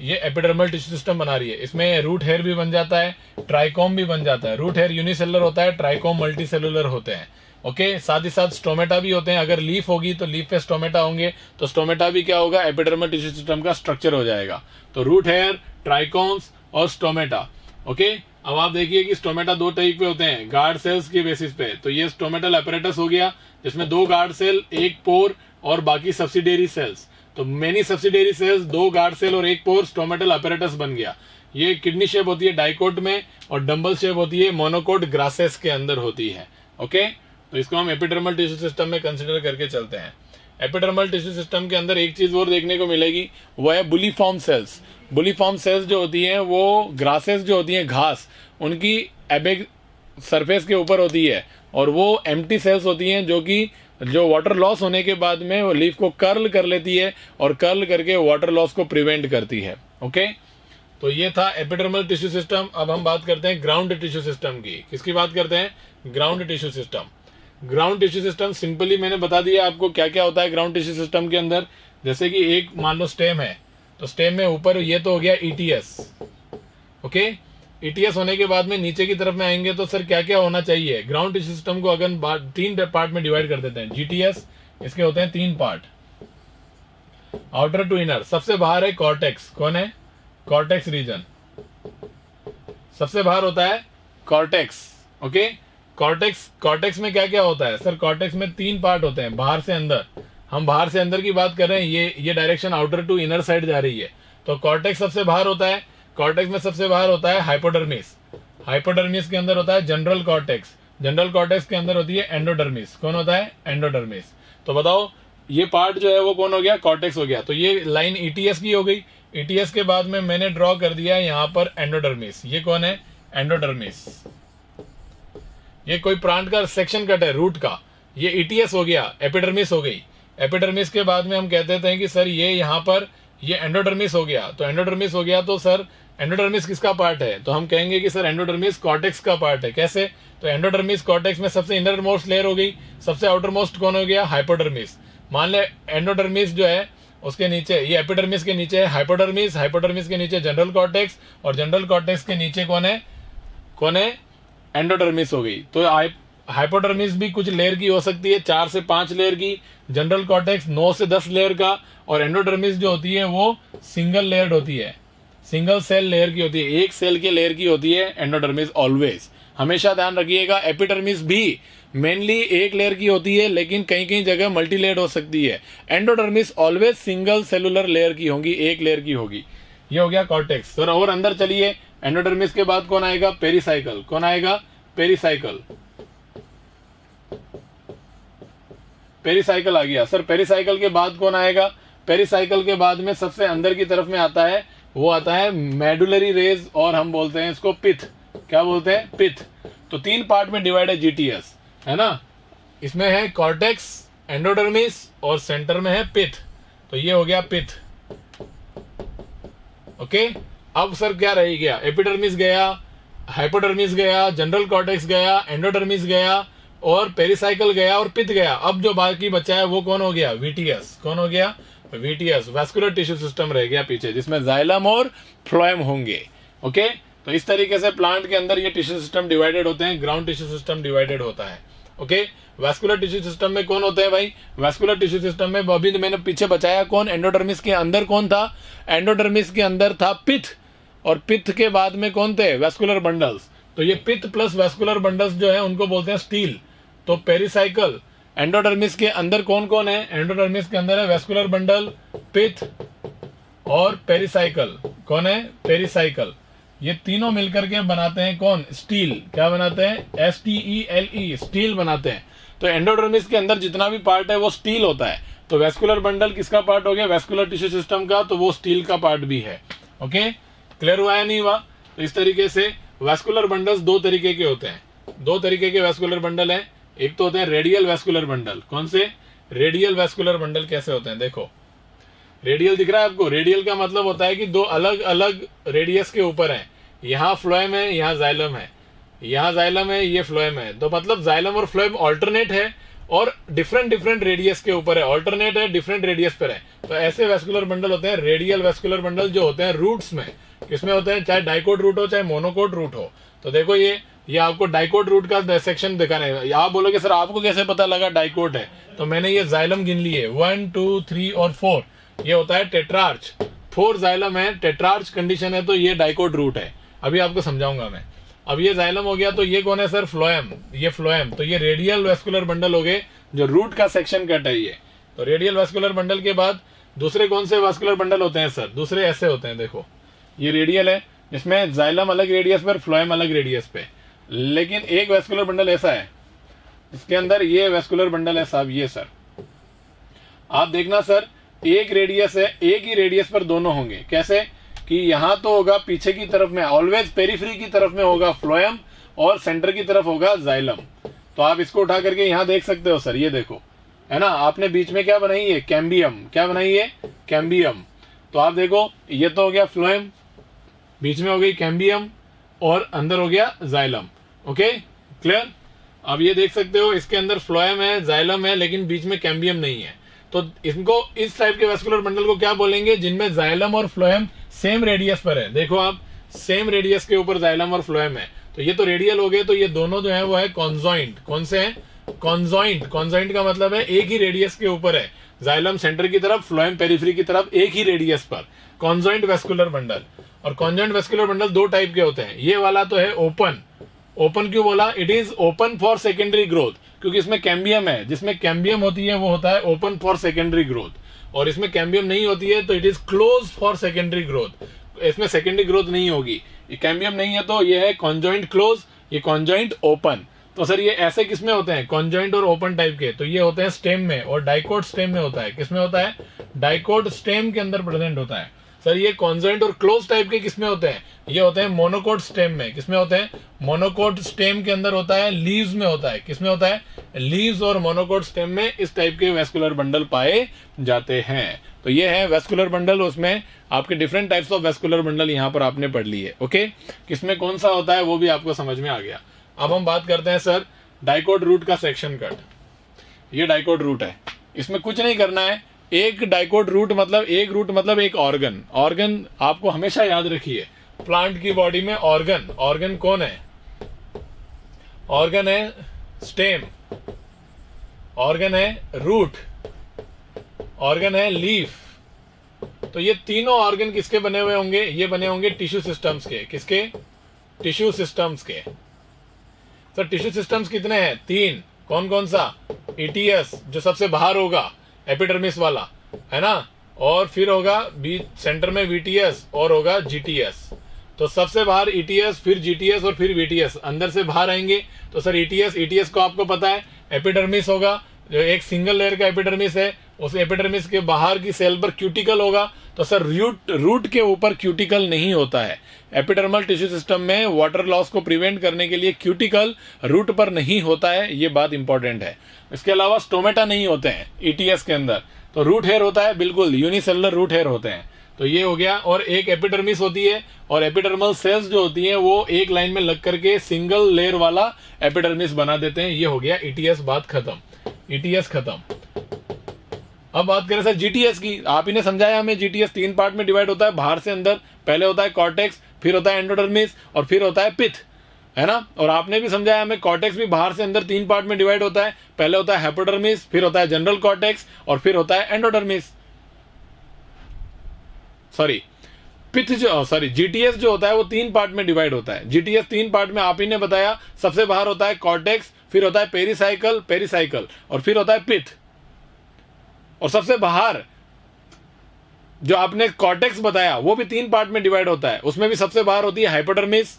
ये एपिडर्मल टिश्यू सिस्टम बना रही है। इसमें रूट हेयर भी बन जाता है, ट्राइकोम भी बन जाता है। रूट हेयर यूनिसेलुलर होता है, ट्राइकोम मल्टीसेलुलर होते हैं। ओके, साथ ही साथ स्टोमेटा भी होते हैं। अगर लीफ होगी तो लीफ पे स्टोमेटा होंगे, तो स्टोमेटा भी क्या होगा, एपिडर्मल टिश्यू सिस्टम का स्ट्रक्चर हो जाएगा। तो रूट हेयर, ट्राइकोम्स और स्टोमेटा। ओके, अब आप देखिए कि स्टोमेटा दो टाइप पे होते हैं गार्ड सेल्स के बेसिस पे। तो ये स्टोमेटल अपैरेटस हो गया जिसमें दो गार्ड सेल, एक पोर और बाकी सब्सिडियरी सेल्स। तो मेनी सब्सिडियरी सेल्स, दो गार्ड सेल और एक पोर, स्टोमेटल अपैरेटस बन गया। ये किडनी शेप होती है डाइकोट में और डंबल शेप होती है मोनोकोट ग्रासेस के अंदर होती है। ओके, तो इसको हम एपिडर्मल टिश्यू सिस्टम में कंसिडर करके चलते हैं। एपिडर्मल टिश्यू सिस्टम के अंदर एक चीज और देखने को मिलेगी, वो है बुलीफॉर्म सेल्स। बुलीफॉर्म सेल्स जो होती हैं वो ग्रासेस जो होती हैं, घास, उनकी एबेग सरफेस के ऊपर होती है, और वो एम्प्टी सेल्स होती हैं जो वाटर लॉस होने के बाद में वो लीफ को कर्ल कर लेती है और कर्ल करके वाटर लॉस को प्रिवेंट करती है। ओके, तो ये था एपिडर्मल टिश्यू सिस्टम। अब हम बात करते हैं ग्राउंड टिश्यू सिस्टम की। किसकी बात करते हैं? Ground tissue system. Ground tissue system simply मैंने बता दिया आपको क्या क्या होता है ग्राउंड टिश्यू सिस्टम के अंदर। जैसे कि एक मान लो स्टेम है, तो स्टेम में ऊपर ये तो हो गया ईटीएस। ओके, ईटीएस होने के बाद में नीचे की तरफ में आएंगे तो सर क्या क्या होना चाहिए? ग्राउंड टिश्यू सिस्टम को अगर तीन पार्ट में डिवाइड कर देते हैं, जीटीएस, इसके होते हैं तीन पार्ट, आउटर टू इनर। सबसे बाहर है कॉर्टेक्स। कौन है? कॉर्टेक्स रीजन सबसे बाहर होता है, कॉर्टेक्स। ओके, कॉर्टेक्स में क्या क्या होता है? सर कॉर्टेक्स में तीन पार्ट होते हैं, बाहर से अंदर। हम बाहर से अंदर की बात कर रहे हैं, ये direction outer to inner side जा रही है। तो कॉर्टेक्स सबसे बाहर होता है। कॉर्टेक्स में सबसे बाहर होता है हाइपोडर्मिस। हाइपोडर्मिस के अंदर होता है जनरल कॉर्टेक्स। जनरल कॉर्टेक्स के अंदर होती है एंडोडर्मिस। कौन होता है? एंडोडर्मिस। तो बताओ ये पार्ट जो है वो कौन हो गया? कॉर्टेक्स हो गया। तो ये लाइन ईटीएस की हो गई। ईटीएस के बाद में मैंने ड्रॉ कर दिया यहाँ पर एंडोडर्मिस। ये कौन है? एंडोडर्मिस। ये कोई प्लांट का सेक्शन कट है रूट का, ये ईटीएस हो गया, एपिडर्मिस हो गई। एपिडर्मिस के बाद में हम कहते हैं कि सर ये यहाँ पर ये एंडोडर्मिस हो गया। तो एंडोडर्मिस हो गया तो सर एंडोडर्मिस किसका पार्ट है? तो हम कहेंगे कि सर एंडोडर्मिस कॉर्टेक्स का पार्ट है। कैसे? तो एंडोडर्मिस कॉर्टेक्स में सबसे इनर मोस्ट लेयर हो गई, सबसे आउटर मोस्ट कौन हो गया? हाइपोडर्मिस। मान ले एंडोडर्मिस जो है उसके नीचे, ये एपिडर्मिस के नीचे है हाइपोडर्मिस, हाइपोडर्मिस के नीचे जनरल कॉर्टेक्स, और जनरल कॉर्टेक्स के नीचे कौन है? एंडोडर्मिस हो गई। तो हाइपोडर्मिस भी कुछ लेयर की हो सकती है, 4 से 5 लेयर की, जनरल कॉर्टेक्स 9 से 10 लेयर का, और एंडोडर्मिस जो होती है वो सिंगल लेयर्ड होती है, सिंगल सेल लेयर की होती है, एक सेल के लेयर की होती है एंडोडर्मिस। ऑलवेज हमेशा ध्यान रखिएगा, एपिडर्मिस भी मेनली एक लेयर की होती है, लेकिन कहीं कहीं जगह मल्टी लेयर हो सकती है। Endodermis always single cellular layer की होगी, एक लेयर की होगी। ये हो गया कॉर्टेक्स। तो और अंदर चलिए, एंडोडर्मिस के बाद कौन आएगा? पेरिसाइकल। कौन आएगा? पेरिसाइकल। पेरिसाइकल आ गया। सर पेरिसाइकल के बाद कौन आएगा? पेरिसाइकल के बाद में सबसे अंदर की तरफ में आता है, वो आता है मेडुलरी रेज, और हम बोलते हैं इसको पिथ। क्या बोलते हैं? पिथ। तो तीन पार्ट में डिवाइड है जीटीएस, है ना। इसमें है कॉर्टेक्स, एंडोडर्मिस, और सेंटर में है पिथ। तो ये हो गया पिथ। ओके, अब सर क्या रह गया? एपिडर्मिस गया, हाइपोडर्मिस गया, जनरल कॉर्टेक्स गया, एंडोडर्मिस गया, और पेरिसाइकल गया, और पिथ गया। अब जो बाकी बचा है वो कौन हो गया? वीटीएस। कौन हो गया? वीटीएस, वैस्कुलर टिश्यू सिस्टम रह गया पीछे, जिसमें जाइलम और फ्लोएम होंगे। ओके, तो इस तरीके से प्लांट के अंदर ये टिश्यू सिस्टम डिवाइडेड होते हैं, ग्राउंड टिश्यू सिस्टम डिवाइडेड होता है। ओके, वैस्कुलर टिश्यू सिस्टम में कौन होते हैं भाई? वैस्कुलर टिश्यू सिस्टम में अभी मैंने पीछे बचाया कौन? एंडोडर्मिस के अंदर कौन था? एंडोडर्मिस के अंदर था पिथ, और पिथ के बाद में कौन थे? Vascular bundles. तो ये पिथ प्लस वैस्कुलर बंडल्स जो है उनको बोलते हैं स्टील। तो पेरिसाइकल, एंडोडर्मिस के अंदर कौन कौन है? एंडोडर्मिस के अंदर है वैस्कुलर बंडल, पिथ और पेरिसाइकल। कौन है? पेरिसाइकल। ये तीनों मिलकर के बनाते हैं कौन? स्टील। क्या बनाते हैं? STELE, स्टील बनाते हैं। तो एंडोडर्मिस के अंदर जितना भी पार्ट है वो स्टील होता है। तो वैस्कुलर बंडल किसका पार्ट हो गया? वैस्कुलर टिश्यू सिस्टम का, तो वो स्टील का पार्ट भी है। ओके, क्लियर हुआ या नहीं हुआ? तो इस तरीके से वैस्कुलर बंडल्स दो तरीके के होते हैं, दो तरीके के वैस्कुलर बंडल हैं। एक तो होते हैं रेडियल वैस्कुलर बंडल। कौन से? रेडियल वैस्कुलर बंडल कैसे होते हैं? देखो, रेडियल दिख रहा है आपको? रेडियल का मतलब होता है कि दो अलग अलग रेडियस के ऊपर है। यहाँ फ्लोएम है, यहाँ जाइलम है, यहाँ जाइलम है, ये फ्लोएम है। तो मतलब जाइलम और फ्लोएम ऑल्टरनेट है और डिफरेंट रेडियस के ऊपर है, ऑल्टरनेट है, डिफरेंट रेडियस पर है। तो ऐसे वैस्कुलर बंडल होते हैं रेडियल वैस्कुलर बंडल, जो होते हैं रूट्स में। किसमें होते हैं? चाहे डाइकोट रूट हो चाहे मोनोकोट रूट हो। तो देखो ये आपको डाइकोट रूट का सेक्शन दिखाना है। आप बोलोगे सर आपको कैसे पता लगा डाइकोट है? तो मैंने ये जाइलम गिन लिए, 1 2 3 और 4। ये होता है टेट्रार्च। 4 जाइलम है, टेट्रार्च कंडीशन है, तो ये डाइकोट रूट है। अभी आपको समझाऊंगा मैं। अब ये जाइलम हो गया, तो ये कौन है सर? फ्लोएम, ये फ्लोएम। तो ये रेडियल वेस्कुलर बंडल हो गए, जो रूट का सेक्शन कट है ये। तो रेडियल वेस्कुलर बंडल के बाद दूसरे कौन से वेस्कुलर बंडल होते हैं सर? दूसरे ऐसे होते हैं, देखो ये रेडियल है, जिसमें जाइलम अलग रेडियस पर, फ्लोएम अलग रेडियस पे। लेकिन एक वेस्कुलर बंडल ऐसा है इसके अंदर, ये वेस्कुलर बंडल है साहब, ये सर आप देखना सर, एक रेडियस है, एक ही रेडियस पर दोनों होंगे। कैसे कि यहां तो होगा पीछे की तरफ में, ऑलवेज पेरिफेरी की तरफ में होगा फ्लोएम, और सेंटर की तरफ होगा जाइलम। तो आप इसको उठा करके यहां देख सकते हो सर, ये देखो है ना, आपने बीच में क्या बनाई है? कैम्बियम। क्या बनाई है? कैम्बियम। तो आप देखो, ये तो हो गया फ्लोएम, बीच में हो गई कैम्बियम, और अंदर हो गया जाइलम। Okay, clear? अब ये देख सकते हो, इसके अंदर फ्लोएम है, जाइलम है, लेकिन बीच में कैम्बियम नहीं है। तो इनको, इस टाइप के वेस्कुलर बंडल को क्या बोलेंगे? जिनमें जाइलम और फ्लोएम सेम रेडियस पर है। देखो आप, सेम रेडियस के ऊपर जाइलम और फ्लोएम है। तो ये तो रेडियल हो गए, तो ये दोनों जो है वो है कॉन्जॉइंट। कौन से हैं? कॉन्जॉइंट। कॉन्जॉइंट का मतलब है एक ही रेडियस के ऊपर है, जाइलम सेंटर की तरफ, फ्लोएम पेरिफेरी की तरफ, एक ही रेडियस पर, कॉन्जॉइंट वेस्कुलर बंडल। और कॉन्जॉइंट वेस्कुलर बंडल दो टाइप के होते हैं। ये वाला तो है ओपन। ओपन क्यों बोला? It is open for secondary growth, क्योंकि इसमें कैम्बियम है। जिसमें कैम्बियम होती है वो होता है ओपन फॉर सेकेंडरी ग्रोथ, और इसमें कैम्बियम नहीं होती है तो it is close for secondary growth. इसमें सेकेंडरी ग्रोथ नहीं होगी, कैम्बियम नहीं है, तो ये है कॉन्जॉइंट क्लोज, ये कॉन्जॉइंट ओपन। तो सर ये ऐसे किसमें होते हैं? कॉन्जॉइंट और ओपन टाइप के। तो ये होते हैं स्टेम में, और डाइकोट स्टेम में होता है। किसमें होता है? डाइकोट स्टेम के अंदर प्रेजेंट होता है। सर ये कॉन्जॉइंट और क्लोज टाइप के किसमें होते हैं? ये होते हैं मोनोकोट स्टेम में। किसमें होते हैं? मोनोकोट स्टेम के अंदर होता है, लीव्स में होता है। किसमें होता है? लीव्स और मोनोकोट स्टेम में इस टाइप के वेस्कुलर बंडल पाए जाते हैं। तो ये है वेस्कुलर बंडल, उसमें आपके different types of vascular bundle यहाँ पर आपने पढ़ ली है। ओके, किसमें कौन सा होता है वो भी आपको समझ में आ गया। अब हम बात करते हैं सर डाइकोट रूट का सेक्शन कट। ये डाइकोट रूट है, इसमें कुछ नहीं करना है। एक डाइकोट रूट मतलब, एक रूट मतलब एक ऑर्गन। ऑर्गन आपको हमेशा याद रखिए, प्लांट की बॉडी में ऑर्गन, ऑर्गन कौन है? ऑर्गन है स्टेम, ऑर्गन है रूट, ऑर्गन है लीफ। तो ये तीनों ऑर्गन किसके बने हुए होंगे? ये बने होंगे टिश्यू सिस्टम्स के। किसके? टिश्यू सिस्टम्स के। सर टिश्यू सिस्टम्स कितने हैं? 3। कौन कौन सा? ईटीएस जो सबसे बाहर होगा, एपिडर्मिस वाला, है ना, और फिर होगा बीच सेंटर में वीटीएस, और होगा जीटीएस। तो सबसे बाहर ईटीएस, फिर जीटीएस और फिर वीटीएस, अंदर से बाहर आएंगे। तो सर ईटीएस को आपको पता है एपिडर्मिस होगा, जो एक सिंगल लेयर का एपिडर्मिस है। उस एपिडर्मिस के बाहर की सेल पर क्यूटिकल होगा। तो सर रूट के ऊपर क्यूटिकल नहीं होता है। एपिडर्मल टिश्यू सिस्टम में वाटर लॉस को प्रिवेंट करने के लिए क्यूटिकल रूट पर नहीं होता है, ये बात इंपॉर्टेंट है। इसके अलावा स्टोमेटा नहीं होते हैं ईटीएस के अंदर। तो रूट हेयर होता है, बिल्कुल यूनिसेलुलर रूट हेयर होते हैं। तो ये हो गया। और एक एपिडर्मिस होती है, और एपिडर्मल सेल्स जो होती हैं वो एक लाइन में लग करके सिंगल लेयर वाला एपिडर्मिस बना देते हैं। ये हो गया ईटीएस, बात खत्म, ईटीएस खत्म। अब बात करें सर जीटीएस की। आप ही ने समझाया हमें, जीटीएस 3 पार्ट में डिवाइड होता है, बाहर से अंदर। पहले होता है कॉर्टेक्स, फिर होता है एंडोडर्मिस, और फिर होता है पिथ, है ना। और आपने भी समझाया हमें, कॉर्टेक्स भी बाहर से अंदर 3 पार्ट में डिवाइड होता है। पहले होता है हाइपोडर्मिस, फिर होता है जनरल कॉर्टेक्स, और फिर होता है एंडोडर्मिस। जीटीएस जो होता है वो 3 पार्ट में डिवाइड होता है। जीटीएस 3 पार्ट में आप ही ने बताया, सबसे बाहर होता है कॉर्टेक्स, फिर होता है पेरिसाइकल, और फिर होता है पिथ। और सबसे बाहर जो आपने कॉर्टेक्स बताया वो भी 3 पार्ट में डिवाइड होता है। उसमें भी सबसे बाहर होती है हाइपोडर्मिस,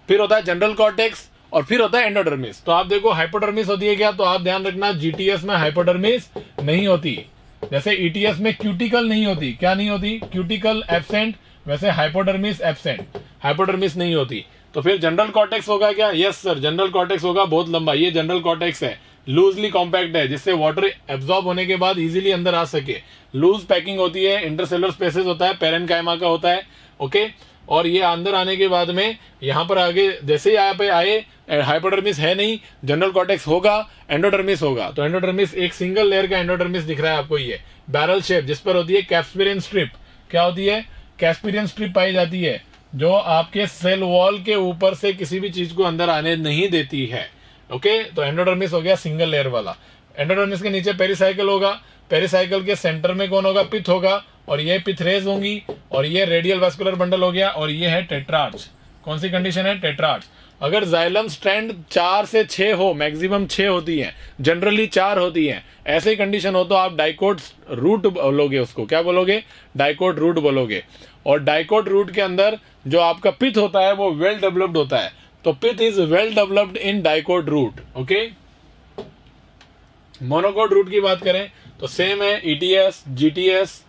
फिर होता है जनरल कॉर्टेक्स, और फिर होता है एंडोडर्मिस। तो आप देखो हाइपोडर्मिस होती है क्या? तो आप ध्यान रखना, जीटीएस में हाइपोडर्मिस नहीं होती। जैसे ईटीएस में क्यूटिकल नहीं होती। क्या नहीं होती? Cuticle absent. वैसे हाइपोडर्मिस एब्सेंट, हाइपोडर्मिस नहीं होती। तो फिर जनरल कॉर्टेक्स होगा क्या? यस सर, जनरल कॉर्टेक्स होगा, बहुत लंबा। ये जनरल कॉर्टेक्स है, लूजली कॉम्पैक्ट है, जिससे वाटर एब्जॉर्ब होने के बाद इजीली अंदर आ सके। लूज पैकिंग होती है, इंटरसेलुलर स्पेसेस होता है, पेरेन्काइमा का होता है। ओके, और ये अंदर आने के बाद में यहाँ पर आगे जैसे ही यहाँ पे आए, हाइपोडर्मिस है नहीं, जनरल कॉर्टेक्स होगा, एंडोडर्मिस होगा। तो एंडोडर्मिस एक सिंगल लेयर का एंडोडर्मिस दिख रहा है आपको, ये बैरल शेप, जिस पर होती है कैस्पेरियन स्ट्रिप। क्या होती है? कैस्पेरियन स्ट्रिप पाई जाती है, जो आपके सेल वॉल के ऊपर से किसी भी चीज को अंदर आने नहीं देती है। ओके, तो एंडोडर्मिस हो गया सिंगल लेयर वाला। एंडोडर्मिस के नीचे पेरिसाइकल होगा, पेरिसाइकल के सेंटर में कौन होगा? पिथ होगा, और ये पिथ रेज होंगी, और ये रेडियल वास्कुलर बंडल हो गया, और ये है टेट्रार्च। कौन सी कंडीशन है? टेट्रार्च। अगर जाइलम स्ट्रैंड 4 से 6 हो, मैक्सिमम 6 होती है, जनरली 4 होती है, ऐसी कंडीशन हो तो आप डाइकोट रूट बोलोगे, उसको क्या बोलोगे, डाइकोट रूट बोलोगे। और डाइकोट रूट के अंदर जो आपका पिथ होता है वो वेल डेवलप्ड होता है, तो pith is well developed in dicot root. Okay, monocot root की बात करें तो सेम है, ईटीएस, जीटीएस।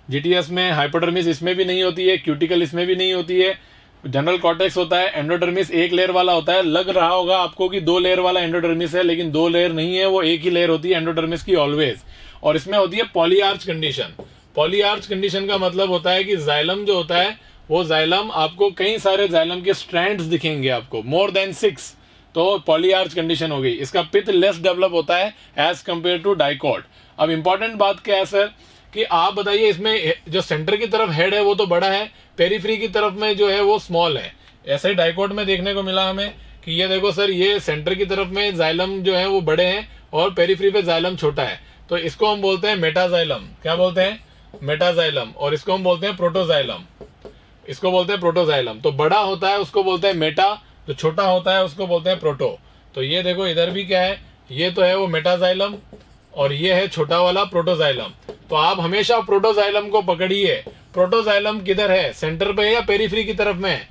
जीटीएस में हाइपोडर्मिस इसमें भी नहीं होती है, क्यूटिकल इसमें भी नहीं होती है, जनरल कॉर्टेक्स होता है, एंडोडर्मिस एक लेयर वाला होता है। लग रहा होगा आपको कि 2 लेयर वाला एंडोडर्मिस है, लेकिन 2 लेयर नहीं है, वो एक ही लेयर होती है एंडोडर्मिस की ऑलवेज। और इसमें होती है पॉलीआर्च कंडीशन। पॉलीआर्च कंडीशन का मतलब होता है कि जाइलम जो होता है वो जाइलम आपको कई सारे जाइलम के स्ट्रैंड्स दिखेंगे आपको, मोर देन 6, तो पॉलीआर्च कंडीशन हो गई। इसका पिथ लेस डेवलप होता है एज कंपेयर टू डाइकोट। अब इंपॉर्टेंट बात क्या है सर कि आप बताइए, इसमें जो सेंटर की तरफ हेड है वो तो बड़ा है, पेरीफ्री की तरफ में जो है वो स्मॉल है। ऐसे ही डाइकोट में देखने को मिला हमें कि ये देखो सर, ये सेंटर की तरफ में जाइलम जो है वो बड़े हैं और पेरीफ्री पे जाइलम छोटा है, तो इसको हम बोलते हैं मेटाजाइलम। क्या बोलते हैं, मेटाजाइलम। और इसको हम बोलते हैं प्रोटोजाइलम, इसको बोलते हैं प्रोटोजाइलम। तो बड़ा होता है उसको बोलते हैं मेटा, जो छोटा होता है उसको बोलते हैं प्रोटो। तो ये देखो इधर भी क्या है, ये तो है वो मेटाजाइलम और ये है छोटा वाला प्रोटोजाइलम। तो आप हमेशा प्रोटोजाइलम को पकड़िए। प्रोटोजाइलम किधर है, सेंटर पे है या पेरीफ्री की तरफ में है,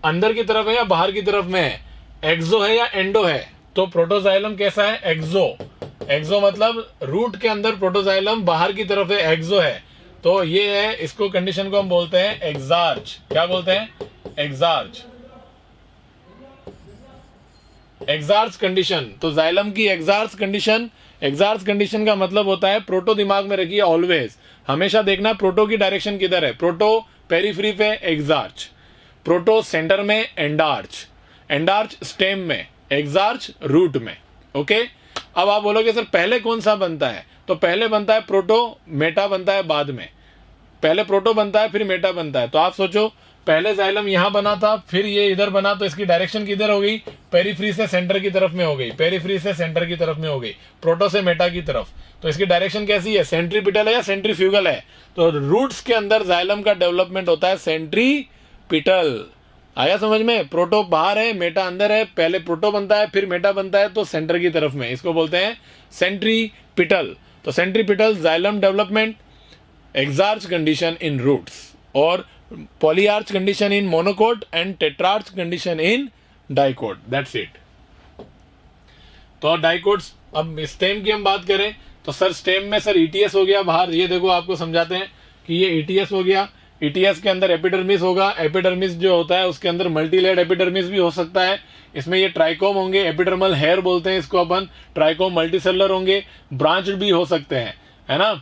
अंदर की तरफ है या बाहर की तरफ में है, एक्सो है या एंडो है। तो प्रोटोजाइलम कैसा है, एक्सो। एक्सो मतलब रूट के अंदर प्रोटोजाइलम, बाहर की तरफ है एक्सो है। तो ये है, इसको कंडीशन को हम बोलते हैं एक्सार्च। क्या बोलते हैं, एक्सार्च, एक्सार्च कंडीशन। तो जाइलम की एक्सार्च कंडीशन, एक्सार्च कंडीशन का मतलब होता है, प्रोटो दिमाग में रखिए ऑलवेज, हमेशा देखना प्रोटो की डायरेक्शन किधर है। प्रोटो पेरीफ्री पे एक्सार्च, प्रोटो सेंटर में एंडार्च, एंडार्च स्टेम में, एक्सार्च रूट में। ओके, अब आप बोलोगे सर पहले कौन सा बनता है, तो पहले बनता है प्रोटो, मेटा बनता है बाद में। पहले प्रोटो बनता है फिर मेटा बनता है। तो आप सोचो, पहले जाइलम यहां बना था, फिर ये इधर बना, तो इसकी डायरेक्शन किधर हो गई, पेरीफ्री से सेंटर की तरफ में हो गई, पेरीफ्री से सेंटर की तरफ में हो गई, प्रोटो से मेटा की तरफ। तो इसकी डायरेक्शन कैसी है, सेंट्रीपिटल है या सेंट्रीफ्यूगल है। तो रूट्स के अंदर जाइलम का डेवलपमेंट होता है सेंट्रीपिटल। आया समझ में, प्रोटो बाहर है, मेटा अंदर है, पहले प्रोटो बनता है फिर मेटा बनता है, तो सेंटर की तरफ में, इसको बोलते हैं सेंट्रीपिटल। तो centripetal xylem development, exarch condition in roots, और polyarch condition in monocot and tetrarch condition in dicot. That's it. तो डाइकोट्स, अब स्टेम की हम बात करें तो सर स्टेम में सर ईटीएस हो गया बाहर, ये देखो आपको समझाते हैं कि ये ईटीएस हो गया। ईटीएस के अंदर एपिडर्मिस होगा, एपिडर्मिस जो होता है उसके अंदर मल्टीलेयर्ड एपिडर्मिस भी हो सकता है। इसमें ये ट्राइकोम होंगे, एपिडर्मल हेयर बोलते हैं इसको अपन, ट्राइकोम मल्टीसेलुलर होंगे, ब्रांच भी हो सकते हैं, है ना।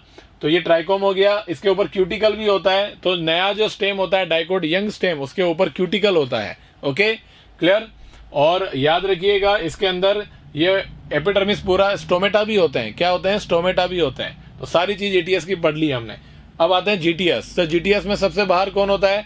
तो ये ट्राइकोम हो गया, इसके ऊपर क्यूटिकल भी होता है। तो नया जो स्टेम होता है डाइकोट यंग स्टेम, उसके ऊपर क्यूटिकल होता है। Okay, clear. और याद रखिएगा इसके अंदर ये एपिडर्मिस पूरा, स्टोमेटा भी होते हैं। क्या होते हैं, स्टोमेटा भी होते हैं। तो सारी चीज एटीएस की पढ़ ली हमने। अब आते हैं जीटीएस। तो जीटीएस में सबसे बाहर कौन होता है,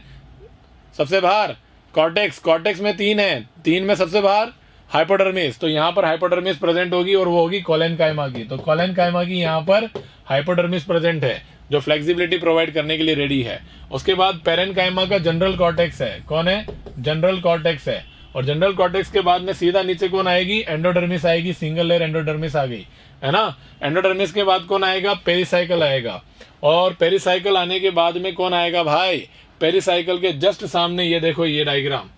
सबसे बाहर कॉर्टेक्स। कॉर्टेक्स में 3 है, 3 में सबसे बाहर हाइपोडर्मिस। तो यहाँ पर हाइपोडर्मिस प्रेजेंट होगी और वो होगी कोलेनकाइमा की। तो कोलेनकाइमा की यहाँ पर हाइपोडर्मिस प्रेजेंट है जो फ्लेक्सिबिलिटी प्रोवाइड करने के लिए रेडी है। उसके बाद पेरेनकाइमा का जनरल कॉर्टेक्स है। कौन है, जनरल कॉर्टेक्स है। और जनरल कॉर्टेक्स के बाद में सीधा नीचे कौन आएगी, एंडोडर्मिस आएगी, सिंगल लेयर एंडोडर्मिस आ गई, है ना। एंडोडर्मिस के बाद कौन आएगा, पेरिसाइकल आएगा। और पेरिसाइकल आने के बाद में कौन आएगा भाई, पेरिसाइकल के जस्ट सामने ये देखो, ये डायग्राम,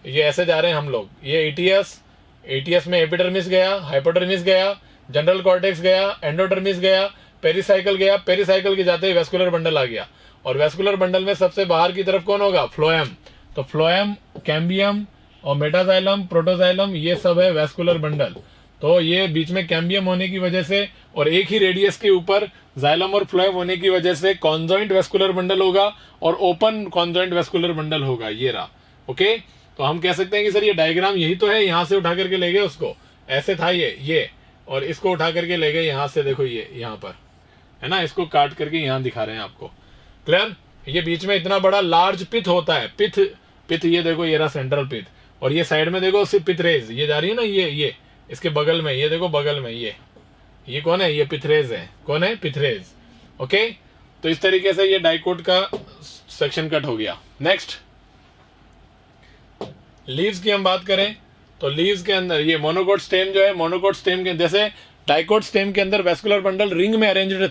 ये ऐसे जा रहे हैं हम लोग। ये एटीएस, एटीएस में एपिडर्मिस गया, हाइपोडर्मिस गया, जनरल कॉर्टेक्स गया, एंडोडर्मिस गया, पेरिसाइकल गया, पेरिसाइकल के जाते ही वेस्कुलर बंडल आ गया। और वेस्कुलर बंडल में सबसे बाहर की तरफ कौन होगा, फ्लोएम। तो फ्लोएम, कैम्बियम और मेटाजाइलम, प्रोटोजाइलम, ये सब है वेस्कुलर बंडल। तो ये बीच में कैम्बियम होने की वजह से और एक ही रेडियस के ऊपर जाइलम और फ्लोएम होने की वजह से कॉन्जॉइंट वेस्कुलर बंडल होगा और ओपन कॉन्जॉइंट वेस्कुलर बंडल होगा, ये रहा। ओके, तो हम कह सकते हैं कि सर ये डायग्राम यही तो है, यहां से उठा करके ले गए उसको, ऐसे था ये और इसको उठा करके ले गए यहां से, देखो ये यहाँ पर है ना, इसको काट करके यहाँ दिखा रहे हैं आपको। क्लियर। ये बीच में इतना बड़ा लार्ज पिथ होता है, पिथ ये देखो, ये रहा सेंट्रल पिथ। और ये साइड में देखो सिर्फ पिथरेज ये जा रही है ना, ये इसके बगल में, ये देखो बगल में, ये कौन है, ये पिथरेज है। कौन है, पिथरेज। ओके, तो इस तरीके से ये डाइकोट का सेक्शन कट हो गया। नेक्स्ट, लीव्स की हम बात करें तो लीव्स के अंदर ये मोनोकोट स्टेम जो है, मोनोकोट स्टेम के जैसे डाइकोट स्टेम के अंदर वेस्कुलर बंडल रिंग में अरेंज्ड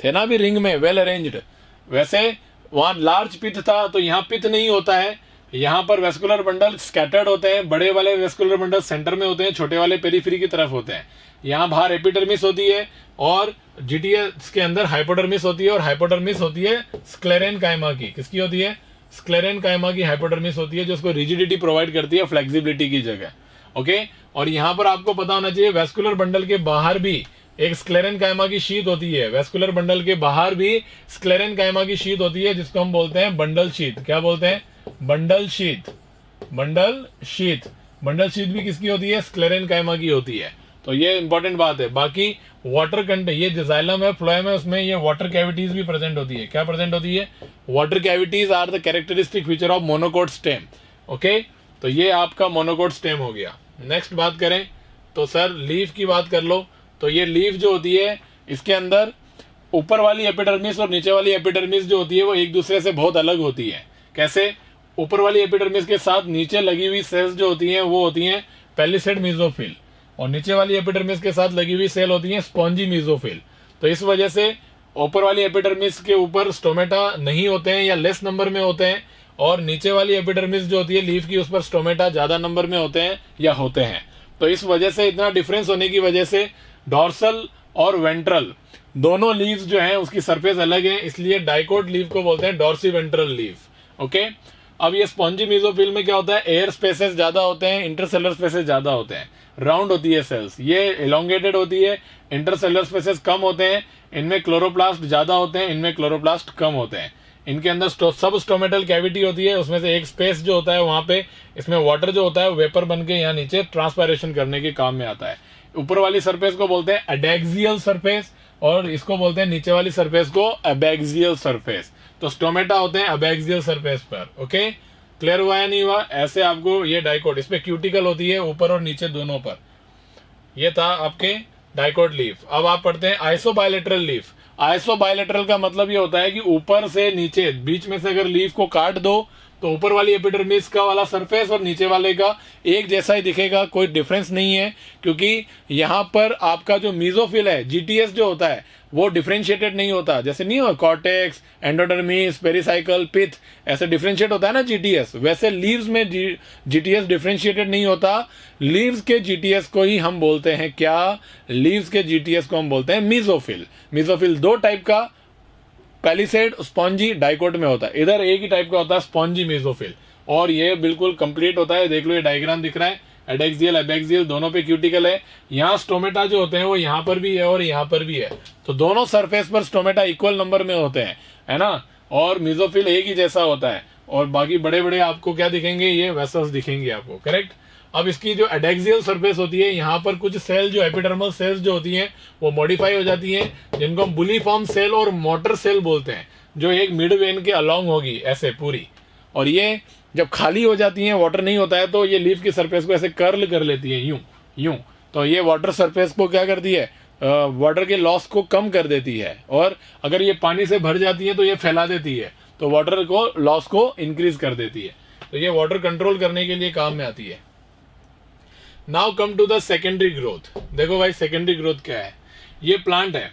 थे ना भी रिंग में वेल अरेंज्ड, वैसे वहां लार्ज पिथ था तो यहाँ पिथ नहीं होता है, यहाँ पर वेस्कुलर बंडल स्कैटर्ड होते हैं, बड़े वाले वेस्कुलर बंडल सेंटर में होते हैं, छोटे वाले पेरिफेरी की तरफ होते हैं। यहाँ बाहर एपिडर्मिस होती है और जीटीएस के अंदर हाइपोडर्मिस होती है, और हाइपोडर्मिस होती है स्क्लेरेन कायमा की। किसकी होती है? स्क्लेरेन कायमा की हाइपोडर्मिस होती है, जो उसको रिजिडिटी प्रोवाइड करती है फ्लेक्सिबिलिटी की जगह। ओके, और यहाँ पर आपको पता होना चाहिए वेस्कुलर बंडल के बाहर भी एक स्क्लेरेन कायमा की शीट होती है। वेस्कुलर बंडल के बाहर भी स्क्लेरेन कायमा की शीट होती है, जिसको हम बोलते हैं बंडल शीट। क्या बोलते हैं? Bundle sheath. Bundle sheath, bundle sheath भी किसकी होती है? स्क्लेरेन कायमा की होती है। तो ये इंपॉर्टेंट बात है। बाकी वाटर कंटेंट, ये जो जाइलम है, फ्लोएम है, उसमें ये वाटर कैविटीज भी प्रेजेंट होती है। क्या प्रेजेंट होती है? Water cavities are the characteristic feature of monocot stem. Okay, तो ये आपका मोनोकोट स्टेम हो गया। नेक्स्ट बात करें तो सर लीफ की बात कर लो। तो ये लीफ जो होती है, इसके अंदर ऊपर वाली एपिडर्मिस और नीचे वाली एपिडर्मिस जो होती है वो एक दूसरे से बहुत अलग होती है। कैसे? ऊपर वाली एपिडर्मिस के साथ नीचे लगी हुई सेल्स जो होती हैं वो होती हैं पेलिसेड मेसोफिल, और नीचे वाली एपिडर्मिस के साथ लगी हुई सेल होती है स्पॉन्जी मेसोफिल। तो इस वजह से ऊपर वाली एपिडर्मिस के ऊपर स्टोमेटा नहीं होते हैं या लेस नंबर में होते हैं, और नीचे वाली एपिडर्मिस जो होती है लीफ की, उस पर स्टोमेटा ज्यादा नंबर में होते हैं या होते हैं। तो इस वजह से, इतना डिफरेंस होने की वजह से डॉर्सल और वेंट्रल दोनों लीव्स जो हैं उसकी सरफेस अलग है, इसलिए डाइकोट लीफ को बोलते हैं डॉर्सी वेंट्रल लीफ। ओके, अब ये स्पॉन्जी मेसोफिल में क्या होता है? एयर स्पेसेस ज्यादा होते हैं, इंटरसेलर स्पेसेस ज्यादा होते हैं, राउंड होती है सेल्स, ये एलोंगेटेड होती है, इंटरसेलर स्पेसेस कम होते हैं, इनमें क्लोरोप्लास्ट ज्यादा होते हैं, इनमें क्लोरोप्लास्ट कम होते हैं। इनके अंदर सब स्टोमेटल कैविटी होती है, उसमें से एक स्पेस जो होता है वहां पे इसमें वाटर जो होता है वेपर बन के यहाँ नीचे ट्रांसपायरेशन करने के काम में आता है। ऊपर वाली सरफेस को बोलते हैं एडेक्सियल सरफेस, और इसको बोलते हैं नीचे वाली सरफेस को एबैक्सियल सरफेस। तो स्टोमेटा होते हैं एबैक्सियल सरफेस पर। ओके, क्लियर हुआ या नहीं हुआ? ऐसे आपको ये डाइकोट, इस पे क्यूटिकल होती है ऊपर और नीचे दोनों पर। ये था आपके डाइकोट लीफ। अब आप पढ़ते हैं आइसोबायलेटरल लीफ। आइसोबायलेटरल का मतलब ये होता है कि ऊपर से नीचे बीच में से अगर लीफ को काट दो तो ऊपर वाली एपिडर्मिस का वाला सरफेस और नीचे वाले का एक जैसा ही दिखेगा, कोई डिफरेंस नहीं है, क्योंकि यहाँ पर आपका जो मीजोफिल है, जीटीएस जो होता है वो डिफरेंशिएटेड नहीं होता। जैसे नहीं हो कॉर्टेक्स, एंडोडर्मिस, पेरिसाइकल, पिथ, ऐसे डिफरेंशिएट होता है ना जीटीएस, वैसे लीव्स में जीटीएस डिफरेंशिएटेड नहीं होता। लीव्स के जीटीएस को ही हम बोलते हैं क्या? लीव्स के जीटीएस को हम बोलते हैं मीजोफिल। मीजोफिल दो टाइप का, पैलिसेड, स्पॉन्जी, डाइकोट में होता है। इधर एक ही टाइप का होता है स्पॉन्जी मेसोफिल, और ये बिल्कुल कंप्लीट होता है। देख लो ये डायग्राम दिख रहा है, एडेक्सियल एबैक्सियल दोनों पे क्यूटिकल है। यहाँ स्टोमेटा जो होते हैं वो यहाँ पर भी है और यहाँ पर भी है, तो दोनों सरफेस पर स्टोमेटा इक्वल नंबर में होते हैं, है ना। और मेसोफिल एक ही जैसा होता है, और बाकी बड़े बड़े आपको क्या दिखेंगे? ये वेसल्स दिखेंगे आपको, करेक्ट। अब इसकी जो एडेक्सियल सरफेस होती है, यहाँ पर कुछ सेल जो एपिडर्मल सेल्स जो होती हैं वो मॉडिफाई हो जाती हैं, जिनको हम बुलीफॉर्म सेल और मोटर सेल बोलते हैं, जो एक मिड वेन के अलोंग होगी ऐसे पूरी। और ये जब खाली हो जाती हैं, वाटर नहीं होता है, तो ये लीफ की सरफेस को ऐसे कर्ल कर लेती है, यूं यूं। तो ये वाटर सरफेस को क्या करती है? वाटर के लॉस को कम कर देती है, और अगर ये पानी से भर जाती है तो ये फैला देती है, तो वाटर को लॉस को इंक्रीज कर देती है। तो ये वाटर कंट्रोल करने के लिए काम में आती है। Now come to the secondary growth. देखो भाई सेकेंडरी ग्रोथ क्या है? ये प्लांट है,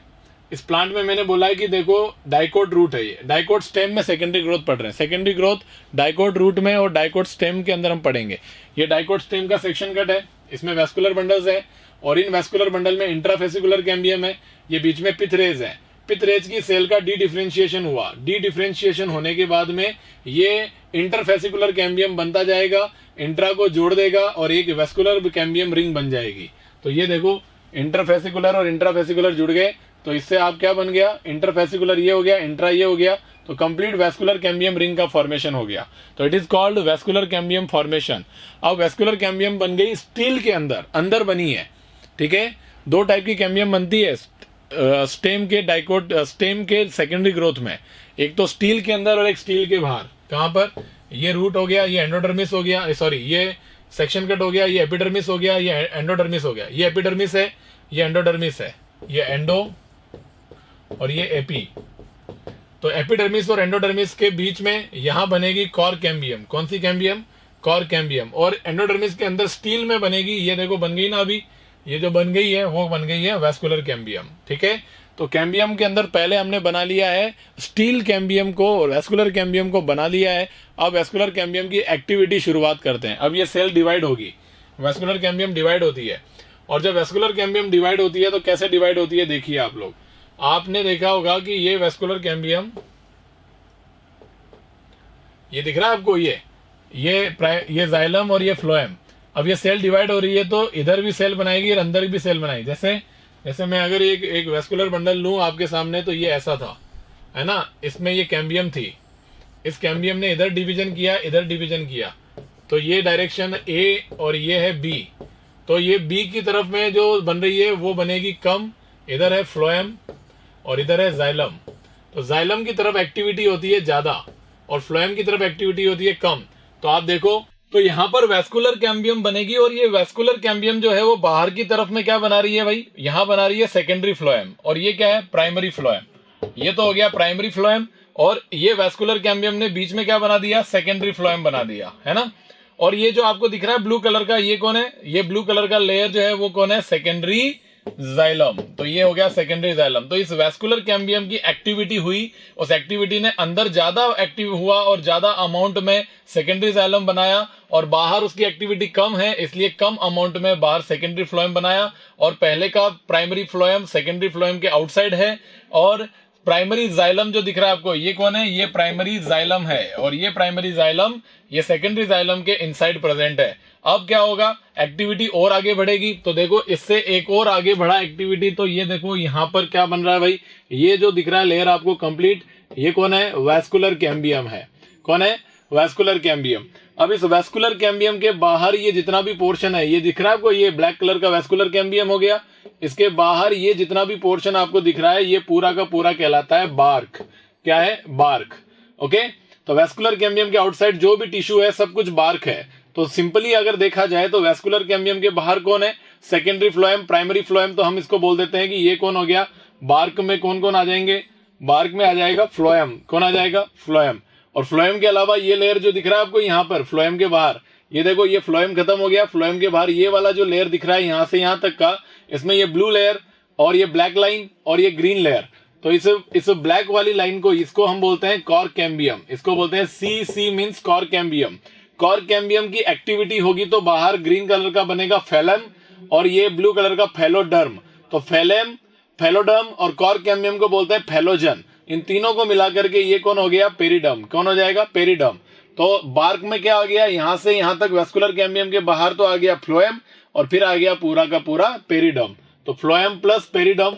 इस प्लांट में मैंने बोला है कि देखो डाइकोट रूट है, ये डाइकोट स्टेम में सेकेंडरी ग्रोथ पढ़ रहे हैं। सेकेंडरी ग्रोथ डाइकोट रूट में और डाइकोट स्टेम के अंदर हम पढ़ेंगे। ये डाइकोट स्टेम का सेक्शन कट है, इसमें वेस्कुलर बंडल्स है, और इन वेस्कुलर बंडल में इंट्राफेसिकुलर कैम्बियम है, ये बीच में पिथ रेज है। पिथ रेज की सेल का डी डिफरेंशिएशन हुआ, डी डिफरेंशिएशन होने के बाद में ये इंटरफेसिकुलर कैम्बियम बनता जाएगा, इंट्रा को जोड़ देगा और एक वेस्कुलर कैम्बियम रिंग बन जाएगी। तो ये देखो इंटरफेसिकुलर और इंट्राफेसिकुलर जुड़ गए, तो इससे आप क्या बन गया? इंटरफेसिकुलर ये हो गया, इंट्रा ये हो गया, तो कंप्लीट वेस्कुलर कैम्बियम रिंग का फॉर्मेशन हो गया। तो it is called vascular cambium formation. अब वेस्कुलर कैम्बियम बन गई स्टील के अंदर बनी है, ठीक है। दो टाइप की कैम्बियम बनती है स्टेम के डाइकोट स्टेम के सेकेंडरी ग्रोथ में, एक तो स्टील के अंदर और एक स्टील के बाहर। कहां पर? ये रूट हो गया, ये एंडोडर्मिस हो गया, सॉरी ये सेक्शन कट हो गया, ये एपिडर्मिस हो गया, ये एंडोडर्मिस हो गया। ये एपिडर्मिस है, ये एंडोडर्मिस है, ये एंडो और ये एपी। तो एपिडर्मिस और एंडोडर्मिस के बीच में यहां बनेगी कॉर कैम्बियम। कौन सी कैम्बियम? Cork cambium. और एंडोडर्मिस के अंदर स्टील में बनेगी, ये देखो बन गई ना अभी, ये जो बन गई है वो बन गई है वैस्कुलर कैम्बियम। ठीक है, तो कैम्बियम के अंदर पहले हमने बना लिया है स्टील कैम्बियम को, वैस्कुलर कैम्बियम को बना लिया है। अब वैस्कुलर कैम्बियम की एक्टिविटी शुरुआत करते हैं। अब ये सेल डिवाइड होगी, वैस्कुलर कैम्बियम डिवाइड होती है। और जब वैस्कुलर कैम्बियम डिवाइड होती है तो कैसे डिवाइड होती है देखिए आप लोग। आपने देखा होगा कि ये वैस्कुलर कैम्बियम, ये दिख रहा है आपको, ये जाइलम और ये फ्लोएम। अब ये सेल डिवाइड हो रही है तो इधर भी सेल बनाएगी और अंदर भी सेल बनाएगी। जैसे मैं अगर एक वैस्कुलर बंडल लूं आपके सामने, तो ये ऐसा था, है ना, इसमें ये कैम्बियम थी, इस कैम्बियम ने इधर डिवीजन किया, इधर डिवीजन किया, तो ये डायरेक्शन ए और ये है बी। तो ये बी की तरफ में जो बन रही है वो बनेगी कम, इधर है फ्लोएम और इधर है जाइलम। तो जाइलम की तरफ एक्टिविटी होती है ज्यादा और फ्लोएम की तरफ एक्टिविटी होती है कम। तो आप देखो, तो यहाँ पर वैस्कुलर कैम्बियम बनेगी और ये वैस्कुलर कैम्बियम जो है वो बाहर की तरफ में क्या बना रही है भाई, यहाँ बना रही है सेकेंडरी फ्लोएम, और ये क्या है, प्राइमरी फ्लोएम। ये तो हो गया प्राइमरी फ्लोएम, और ये वैस्कुलर कैम्बियम ने बीच में क्या बना दिया, सेकेंडरी फ्लोएम बना दिया, है ना। और ये जो आपको दिख रहा है ब्लू कलर का, ये कौन है, ये ब्लू कलर का लेयर जो है वो कौन है, सेकेंडरी जाइलम। तो ये हो गया सेकेंडरी जाइलम। तो इस वैस्कुलर कैम्बियम की एक्टिविटी हुई, उस एक्टिविटी ने अंदर ज्यादा एक्टिव हुआ और ज्यादा अमाउंट में सेकेंडरी जाइलम बनाया, और बाहर उसकी एक्टिविटी कम है इसलिए कम अमाउंट में बाहर सेकेंडरी फ्लोएम बनाया। और पहले का प्राइमरी फ्लोएम सेकेंडरी फ्लोएम के आउटसाइड है, और प्राइमरी जाइलम जो दिख रहा है आपको, ये कौन है, ये प्राइमरी जाइलम है, और ये प्राइमरी जाइलम ये सेकेंडरी जाइलम के इनसाइड प्रेजेंट है। अब क्या होगा, एक्टिविटी और आगे बढ़ेगी। तो देखो इससे एक और आगे बढ़ा एक्टिविटी, तो ये देखो यहाँ पर क्या बन रहा है भाई, ये जो दिख रहा है लेयर आपको कंप्लीट, ये कौन है, वैस्कुलर कैम्बियम है। कौन है, वैस्कुलर कैम्बियम। अब इस वैस्कुलर कैम्बियम के बाहर ये जितना भी पोर्शन है, ये दिख रहा है आपको, ये ब्लैक कलर का वैस्कुलर कैम्बियम हो गया। इसके बाहर ये जितना भी पोर्शन आपको दिख रहा है, ये पूरा का पूरा कहलाता है बार्क। क्या है, बार्क। ओके, तो वैस्कुलर कैम्बियम के आउटसाइड जो भी टिश्यू है सब कुछ बार्क है। तो सिंपली अगर देखा जाए तो वैस्कुलर कैम्बियम के बाहर कौन है, सेकेंडरी फ्लोएम, प्राइमरी फ्लोएम। तो हम इसको बोल देते हैं कि ये कौन हो गया, बार्क में कौन कौन आ जाएंगे, बार्क में आ जाएगा फ्लोएम। कौन आ जाएगा, फ्लोएम। और फ्लोएम के अलावा ये लेयर जो दिख रहा है आपको यहाँ पर फ्लोएम के बाहर, ये देखो ये फ्लोएम खत्म हो गया। फ्लोएम के बाहर ये वाला जो लेयर दिख रहा है यहाँ से यहाँ तक का, इसमें ये ब्लू लेयर और ये ब्लैक लाइन और ये ग्रीन लेयर। तो इस ब्लैक वाली लाइन को, इसको हम बोलते हैं कॉर कैम्बियम। इसको बोलते हैं C means cork cambium. Cork cambium की एक्टिविटी होगी तो बाहर ग्रीन कलर का बनेगा फैलम और ये ब्लू कलर का फैलोडर्म। तो फैलम, फैलोडर्म और कॉर कैम्बियम को बोलते हैं फैलोजन। इन तीनों को मिलाकर के ये कौन हो गया, पेरिडर्म। कौन हो जाएगा, पेरिडर्म। तो बार्क में क्या आ गया, यहां से यहां तक वैस्कुलर कैम्बियम के बाहर तो आ गया फ्लोएम और फिर आ गया पूरा का पूरा पेरिडर्म। तो फ्लोएम प्लस पेरिडर्म,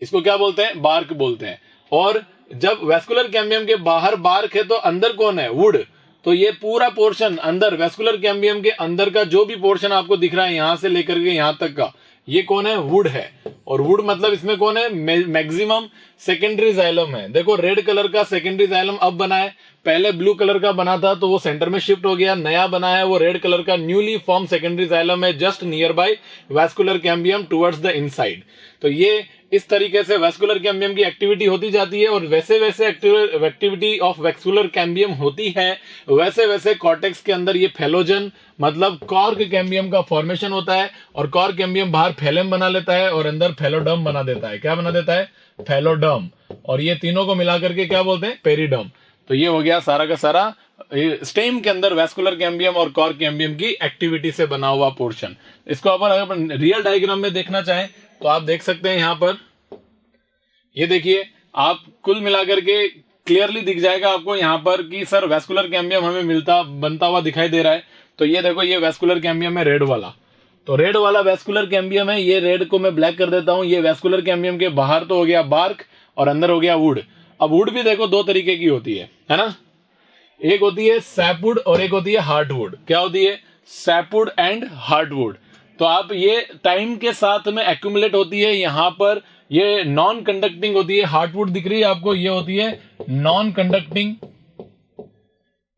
इसको क्या बोलते हैं, बार्क बोलते हैं। और जब वैस्कुलर कैम्बियम के बाहर बार्क है तो अंदर कौन है, वुड। तो ये पूरा पोर्शन अंदर, वैस्कुलर कैम्बियम के अंदर का जो भी पोर्शन आपको दिख रहा है यहां से लेकर के यहां तक का, ये कौन है, वुड है। और वुड मतलब इसमें कौन है, मैक्सिमम सेकेंडरी जाइलम है। देखो रेड कलर का सेकेंडरी जाइलम अब बना है, पहले ब्लू कलर का बना था तो वो सेंटर में शिफ्ट हो गया, नया बना है वो रेड कलर का न्यूली फॉर्म सेकेंडरी जाइलम है, just near by vascular cambium towards the inside. तो ये इस तरीके से वैस्कुलर कैम्बियम की एक्टिविटी होती जाती है। और वैसे वैसे एक्टिविटी ऑफ वैस्कुलर कैम्बियम होती है वैसे वैसे कॉर्टेक्स के अंदर ये फैलोजन मतलब कॉर्क कैम्बियम का फॉर्मेशन होता है। और कॉर्क कैम्बियम बाहर फैलम बना लेता है और अंदर फैलोडर्म बना देता है। क्या बना देता है, फैलोडर्म। और ये तीनों को मिलाकर के क्या बोलते हैं, पेरिडर्म। तो ये हो गया सारा का सारा स्टेम के अंदर वैस्कुलर कैम्बियम और कॉर्क कैम्बियम की एक्टिविटी से बना हुआ पोर्शन। इसको अपन रियल डायग्राम में देखना चाहें तो आप देख सकते हैं यहाँ पर, ये देखिए आप कुल मिलाकर के क्लियरली दिख जाएगा आपको यहाँ पर कि सर वैस्कुलर कैम्बियम हमें बनता हुआ दिखाई दे रहा है। तो ये देखो ये वैस्कुलर कैम्बियम है रेड वाला, तो रेड वाला वैस्कुलर कैम्बियम है। ये रेड को मैं ब्लैक कर देता हूं। ये वैस्कुलर कैम्बियम के बाहर तो हो गया बार्क और अंदर हो गया वुड। अब वुड भी देखो दो तरीके की होती है ना, एक होती है सैपवुड और एक होती है हार्टवुड। क्या होती है, सैपवुड एंड हार्टवुड। तो आप ये टाइम के साथ में एक्यूमुलेट होती है। यहाँ पर ये नॉन कंडक्टिंग होती है, हार्टवुड दिख रही है आपको, ये होती है नॉन कंडक्टिंग।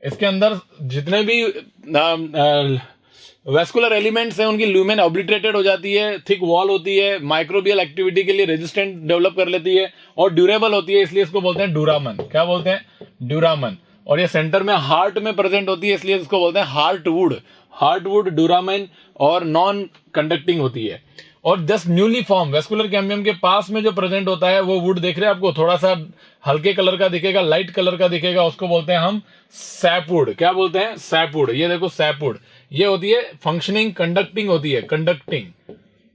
इसके अंदर जितने भी वैस्कुलर एलिमेंट्स हैं उनकी ल्यूमेन ऑब्लिटरेटेड हो जाती है, थिक वॉल होती है, माइक्रोबियल एक्टिविटी के लिए रेजिस्टेंट डेवलप कर लेती है और ड्यूरेबल होती है, इसलिए इसको बोलते हैं ड्यूरामन। क्या बोलते हैं, ड्यूरामन। और ये सेंटर में हार्ट में प्रेजेंट होती है, इसलिए इसको बोलते हैं हार्टवुड। हार्टवुड ड्यूरामेन और नॉन कंडक्टिंग होती है। और just newly form vascular cambium के पास में जो प्रेजेंट होता है वो वुड देख रहे हैं आपको, थोड़ा सा हल्के कलर का दिखेगा, लाइट कलर का दिखेगा, उसको बोलते हैं हम सैपवुड। क्या बोलते हैं? सैपवुड। ये देखो सैपवुड, ये होती है फंक्शनिंग, कंडक्टिंग होती है, कंडक्टिंग,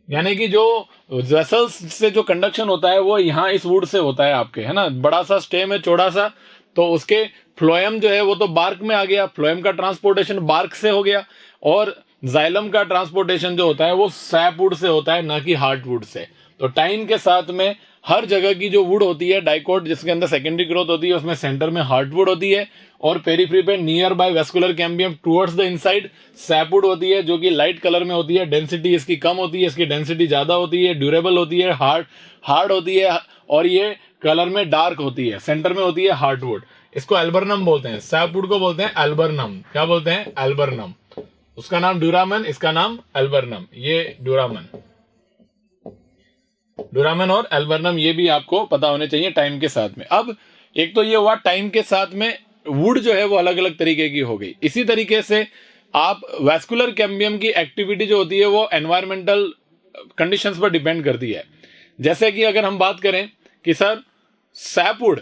यानी कि जो वेसल्स से जो कंडक्शन होता है वो यहाँ इस वुड से होता है आपके, है ना। बड़ा सा स्टेम है, चौड़ा सा, तो उसके फ्लोएम जो है वो तो बार्क में आ गया, फ्लोएम का ट्रांसपोर्टेशन बार्क से हो गया, और जाइलम का ट्रांसपोर्टेशन जो होता है वो सैपवुड से होता है, ना कि हार्टवुड से। तो टाइम के साथ में हर जगह की जो वुड होती है डाइकोट, जिसके अंदर सेकेंडरी ग्रोथ होती है, उसमें सेंटर में हार्टवुड होती है, और पेरीफ्री पे near by vascular cambium towards the inside sapwood होती है, जो कि लाइट कलर में होती है। डेंसिटी इसकी कम होती है, इसकी डेंसिटी ज्यादा होती है, ड्यूरेबल होती है, हार्ड होती है, और ये कलर में डार्क होती है। सेंटर में होती है हार्टवुड। इसको एल्बर्नम बोलते हैं, सैपवुड को बोलते हैं एल्बर्नम। क्या बोलते हैं? एल्बर्नम। उसका नाम ड्यूरामन, इसका नाम एल्बर्नम। ये ड्यूरामन और एल्बर्नम, ये भी आपको पता होने चाहिए टाइम के साथ में। अब एक तो ये हुआ टाइम के साथ में वुड जो है वो अलग अलग तरीके की हो गई। इसी तरीके से आप वैस्कुलर कैम्बियम की एक्टिविटी जो होती है वो एनवायरमेंटल कंडीशंस पर डिपेंड करती है। जैसे कि अगर हम बात करें कि सर सैपवुड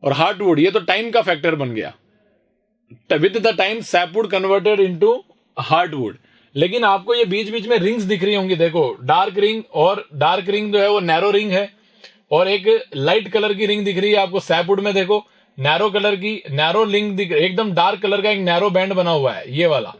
और हार्टवुड, ये तो टाइम का फैक्टर बन गया, with the time sapwood converted into heartwood. लेकिन आपको ये बीच बीच में रिंग्स दिख रही होंगी, देखो डार्क रिंग, और डार्क रिंग जो है वो नैरो रिंग है, और एक लाइट कलर की रिंग दिख रही है आपको सैपवुड में। देखो नैरो कलर की नैरो रिंग दिख, एकदम डार्क कलर का एक नैरो बैंड बना हुआ है, ये वाला,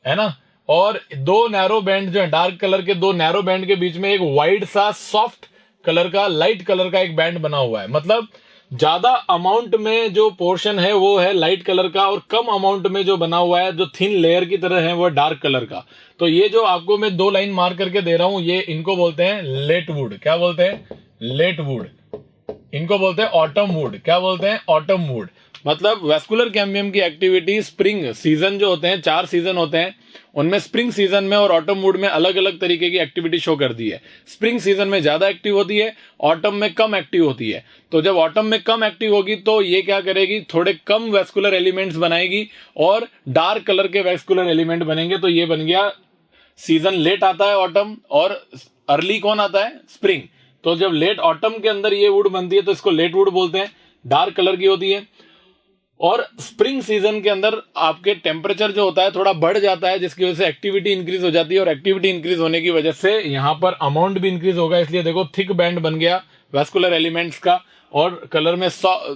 है ना। और दो नैरो बैंड जो है डार्क कलर के, दो नैरो बैंड के बीच में एक वाइड सा सॉफ्ट कलर का, लाइट कलर का एक बैंड बना हुआ है। मतलब ज्यादा अमाउंट में जो पोर्शन है वो है लाइट कलर का, और कम अमाउंट में जो बना हुआ है जो थिन लेयर की तरह है वो है डार्क कलर का। तो ये जो आपको मैं दो लाइन मार्क करके दे रहा हूं, ये इनको बोलते हैं लेट वुड। क्या बोलते हैं? Late wood. इनको बोलते हैं ऑटम वुड। क्या बोलते हैं? Autumn wood. मतलब वेस्कुलर कैम्बियम की एक्टिविटी स्प्रिंग सीजन जो होते हैं, 4 सीजन होते हैं, उनमें स्प्रिंग सीजन में और ऑटम वुड में अलग अलग तरीके की एक्टिविटी शो करती है। स्प्रिंग सीजन में ज्यादा एक्टिव होती है, ऑटम में कम एक्टिव होती है। तो जब ऑटम में कम एक्टिव होगी तो ये क्या करेगी, थोड़े कम वेस्कुलर एलिमेंट्स बनाएगी और डार्क कलर के वेस्कुलर एलिमेंट बनेंगे। तो ये बन गया सीजन लेट आता है ऑटम, और अर्ली कौन आता है? स्प्रिंग। तो जब लेट ऑटम के अंदर ये वुड बनती है तो इसको लेट वुड बोलते हैं, डार्क कलर की होती है। और स्प्रिंग सीजन के अंदर आपके टेम्परेचर जो होता है थोड़ा बढ़ जाता है, जिसकी वजह से एक्टिविटी इंक्रीज हो जाती है, और एक्टिविटी इंक्रीज होने की वजह से यहां पर अमाउंट भी इंक्रीज होगा। इसलिए देखो थिक बैंड बन गया वेस्कुलर एलिमेंट्स का, और कलर में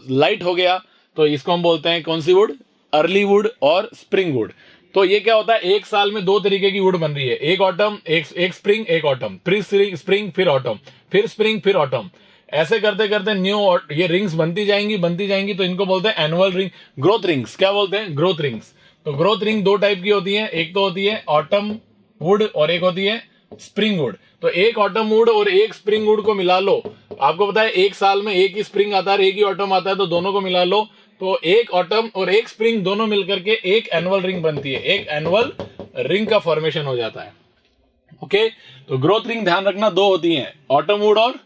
लाइट हो गया। तो इसको हम बोलते हैं कौन सी वुड? अर्ली वुड और स्प्रिंग वुड। तो ये क्या होता है, एक साल में दो तरीके की वुड बन रही है, एक ऑटम, एक स्प्रिंग, एक ऑटम, फिर स्प्रिंग, फिर ऑटम, फिर स्प्रिंग, फिर ऑटम। ऐसे करते करते न्यू ये रिंग्स बनती जाएंगी। तो इनको बोलते हैं एनुअल रिंग, ग्रोथ रिंग्स। क्या बोलते हैं? Growth rings. तो ग्रोथ रिंग दो टाइप की होती है, एक तो होती है ऑटम वुड और एक होती है स्प्रिंग वुड। तो एक ऑटम वुड और एक स्प्रिंग वुड को मिला लो, आपको पता है एक साल में एक ही स्प्रिंग आता है, एक ही ऑटम आता है, तो दोनों को मिला लो तो एक ऑटम और एक स्प्रिंग दोनों मिलकर के एक एनुअल रिंग बनती है, एक एनुअल रिंग का फॉर्मेशन हो जाता है। ओके, तो ग्रोथ रिंग ध्यान रखना दो होती हैं, ऑटम वुड और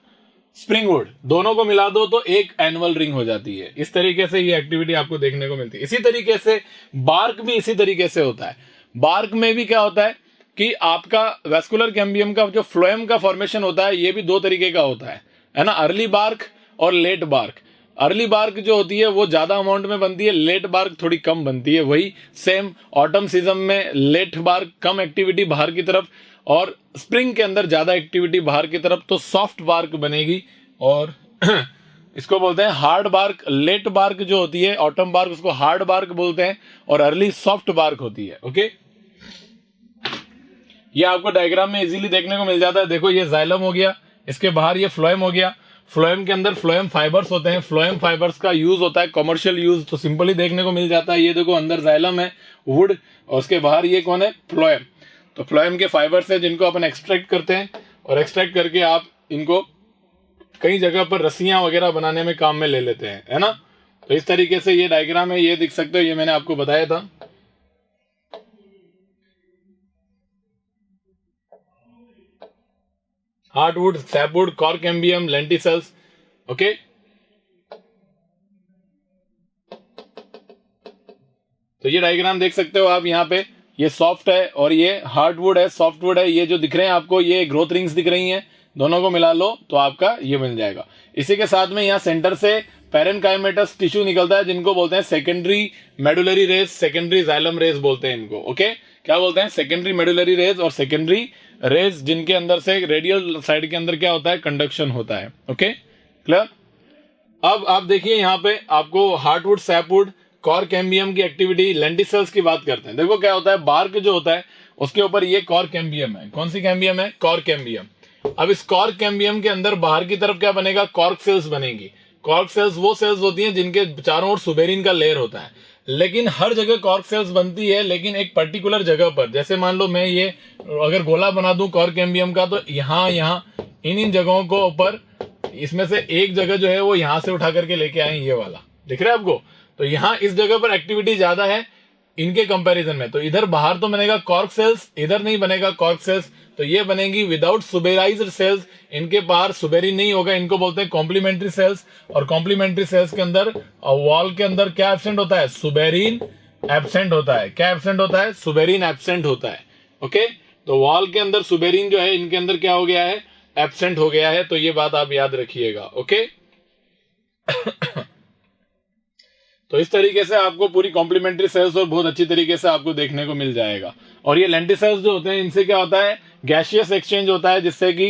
स्प्रिंग वुड, दोनों को मिला दो तो एक एनुअल रिंग हो जाती है। इस तरीके से ये एक्टिविटी आपको देखने को मिलती है। इसी तरीके से बार्क भी इसी तरीके से होता है। बार्क में भी क्या होता है कि आपका वेस्कुलर कैम्बियम का जो फ्लोएम का फॉर्मेशन होता है ये भी दो तरीके का होता है ना, अर्ली बार्क और लेट बार्क। अर्ली बार्क जो होती है वो ज्यादा अमाउंट में बनती है, लेट बार्क थोड़ी कम बनती है। वही सेम ऑटम सीजन में लेट बार्क कम एक्टिविटी बाहर की तरफ, और स्प्रिंग के अंदर ज्यादा एक्टिविटी बाहर की तरफ, तो सॉफ्ट बार्क बनेगी। और इसको बोलते हैं हार्ड बार्क। लेट बार्क जो होती है ऑटम बार्क, उसको हार्ड बार्क बोलते हैं, और अर्ली सॉफ्ट बार्क होती है। ओके, ये आपको डायग्राम में इजीली देखने को मिल जाता है। देखो ये जाइलम हो गया, इसके बाहर ये फ्लोएम हो गया। फ्लोएम के अंदर फ्लोएम फाइबर्स होते हैं, फ्लोएम फाइबर्स का यूज होता है कमर्शियल यूज, तो सिंपली देखने को मिल जाता है। ये देखो अंदर जाइलम है वुड, और उसके बाहर ये कौन है? फ्लोएम। तो फ्लोएम के फाइबर्स है जिनको अपन एक्सट्रैक्ट करते हैं, और एक्सट्रैक्ट करके आप इनको कई जगह पर रस्सियां वगैरह बनाने में काम में ले लेते हैं, है ना। तो इस तरीके से ये डायग्राम है, ये दिख सकते हो, ये मैंने आपको बताया था। Hardwood, sapwood, cork cambium, lenticels. Okay, तो ये डायग्राम देख सकते हो आप यहाँ पे, ये सॉफ्ट है और ये हार्डवुड है, सॉफ्टवुड है। ये जो दिख रहे हैं आपको ये ग्रोथ रिंग्स दिख रही हैं, दोनों को मिला लो तो आपका ये बन जाएगा। इसी के साथ में यहाँ सेंटर से पैरेनकाइमेटस टिश्यू निकलता है जिनको बोलते हैं secondary medullary rays, secondary xylem rays बोलते हैं इनको। ओके, क्या बोलते हैं? सेकेंडरी मेडुलरी रेस और सेकेंडरी रेस, जिनके अंदर से रेडियल साइड के अंदर क्या होता है? कंडक्शन होता है। Okay, clear? अब आप देखिए यहाँ पे आपको हार्टवुड, सैपवुड, कॉर्क कैम्बियम की एक्टिविटी, लेंटिसेल्स की बात करते हैं। देखो क्या होता है, बार्क जो होता है उसके ऊपर ये कॉर्क कैम्बियम है। कौन सी कैम्बियम है? Cork cambium. अब इस कॉर्क कैम्बियम के अंदर बाहर की तरफ क्या बनेगा? कॉर्क सेल्स बनेगी। कॉर्क सेल्स वो सेल्स होती हैं जिनके चारों ओर सुबेरिन का लेयर होता है। लेकिन हर जगह कॉर्क सेल्स बनती है, लेकिन एक पर्टिकुलर जगह पर। जैसे मान लो मैं ये अगर गोला बना दूं कॉर्क कैम्बियम का, तो यहाँ इन जगहों को ऊपर, इसमें से एक जगह जो है वो यहां से उठा करके लेके आए, ये वाला दिख रहा है आपको? तो यहाँ इस जगह पर एक्टिविटी ज्यादा है इनके कंपैरिजन में। तो इधर बाहर तो बनेगा कॉर्क सेल्स, इधर नहीं बनेगा कॉर्क सेल्स, तो ये बनेगी विदाउट सुबेराइज्ड सेल्स। इनके बाहर सुबेरिन नहीं होगा, इनको बोलते हैं कॉम्प्लीमेंट्री सेल्स। और कॉम्प्लीमेंट्री सेल्स के अंदर वॉल के अंदर क्या एब्सेंट होता है? सुबेरिन एब्सेंट होता है। क्या एब्सेंट होता है? सुबेरिन एब्सेंट होता है। ओके, तो वॉल के अंदर सुबेरिन जो है इनके अंदर क्या हो गया है? एब्सेंट हो गया है। तो ये बात आप याद रखिएगा। ओके तो इस तरीके से आपको पूरी कॉम्प्लीमेंट्री सेल्स और बहुत अच्छी तरीके से आपको देखने को मिल जाएगा। और ये लेंटिसेल्स जो होते हैं इनसे क्या होता है? गैसियस एक्सचेंज होता है, जिससे कि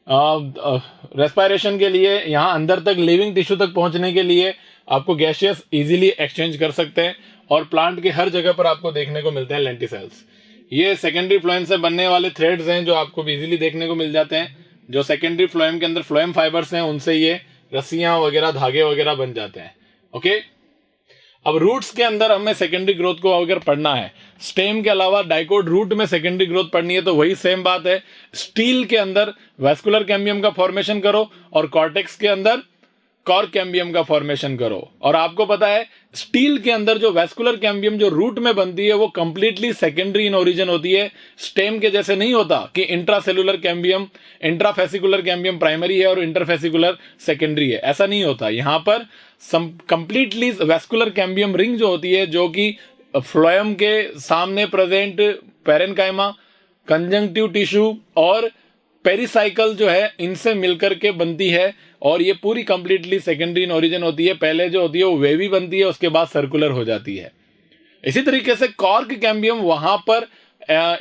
रेस्पिरेशन के लिए, यहाँ अंदर तक लिविंग टिश्यू तक पहुंचने के लिए आपको गैसियस इजीली एक्सचेंज कर सकते हैं। और प्लांट के हर जगह पर आपको देखने को मिलते हैं लेंटिसेल्स। ये सेकेंडरी फ्लोएम से बनने वाले थ्रेड्स हैं जो आपको इजीली देखने को मिल जाते हैं। जो सेकेंडरी फ्लोएम के अंदर फ्लोएम फाइबर्स हैं उनसे ये रस्सियां वगैरह, धागे वगैरह बन जाते हैं। ओके, अब रूट्स के अंदर हमें सेकेंडरी ग्रोथ को अगर पढ़ना है, स्टेम के अलावा डाइकोट रूट में सेकेंडरी ग्रोथ पढ़नी है, तो वही सेम बात है। स्टील के अंदर वैस्कुलर कैम्बियम का फॉर्मेशन करो और कॉर्टेक्स के अंदर कॉर्क कैम्बियम का फॉर्मेशन करो। और आपको पता है स्टील के अंदर जो वैस्कुलर कैम्बियम जो रूट में बनती है वो कंप्लीटली सेकेंडरी इन ओरिजिन होती है। स्टेम के जैसे नहीं होता कि intracellular cambium, intrafascicular cambium primary है और इंटरफेसिकुलर सेकेंडरी है, ऐसा नहीं होता। यहां पर कंप्लीटली वैस्कुलर कैम्बियम रिंग जो होती है, जो कि फ्लोएम के सामने प्रेजेंट पैरेनकाइमा, कंजंक्टिव टिश्यू और पेरिसाइकल जो है, इनसे मिलकर के बनती है। और ये पूरी कंप्लीटली सेकेंडरी इन ओरिजिन होती है। पहले जो होती है वो वेवी बनती है, उसके बाद सर्कुलर हो जाती है। इसी तरीके से कॉर्क कैम्बियम वहां पर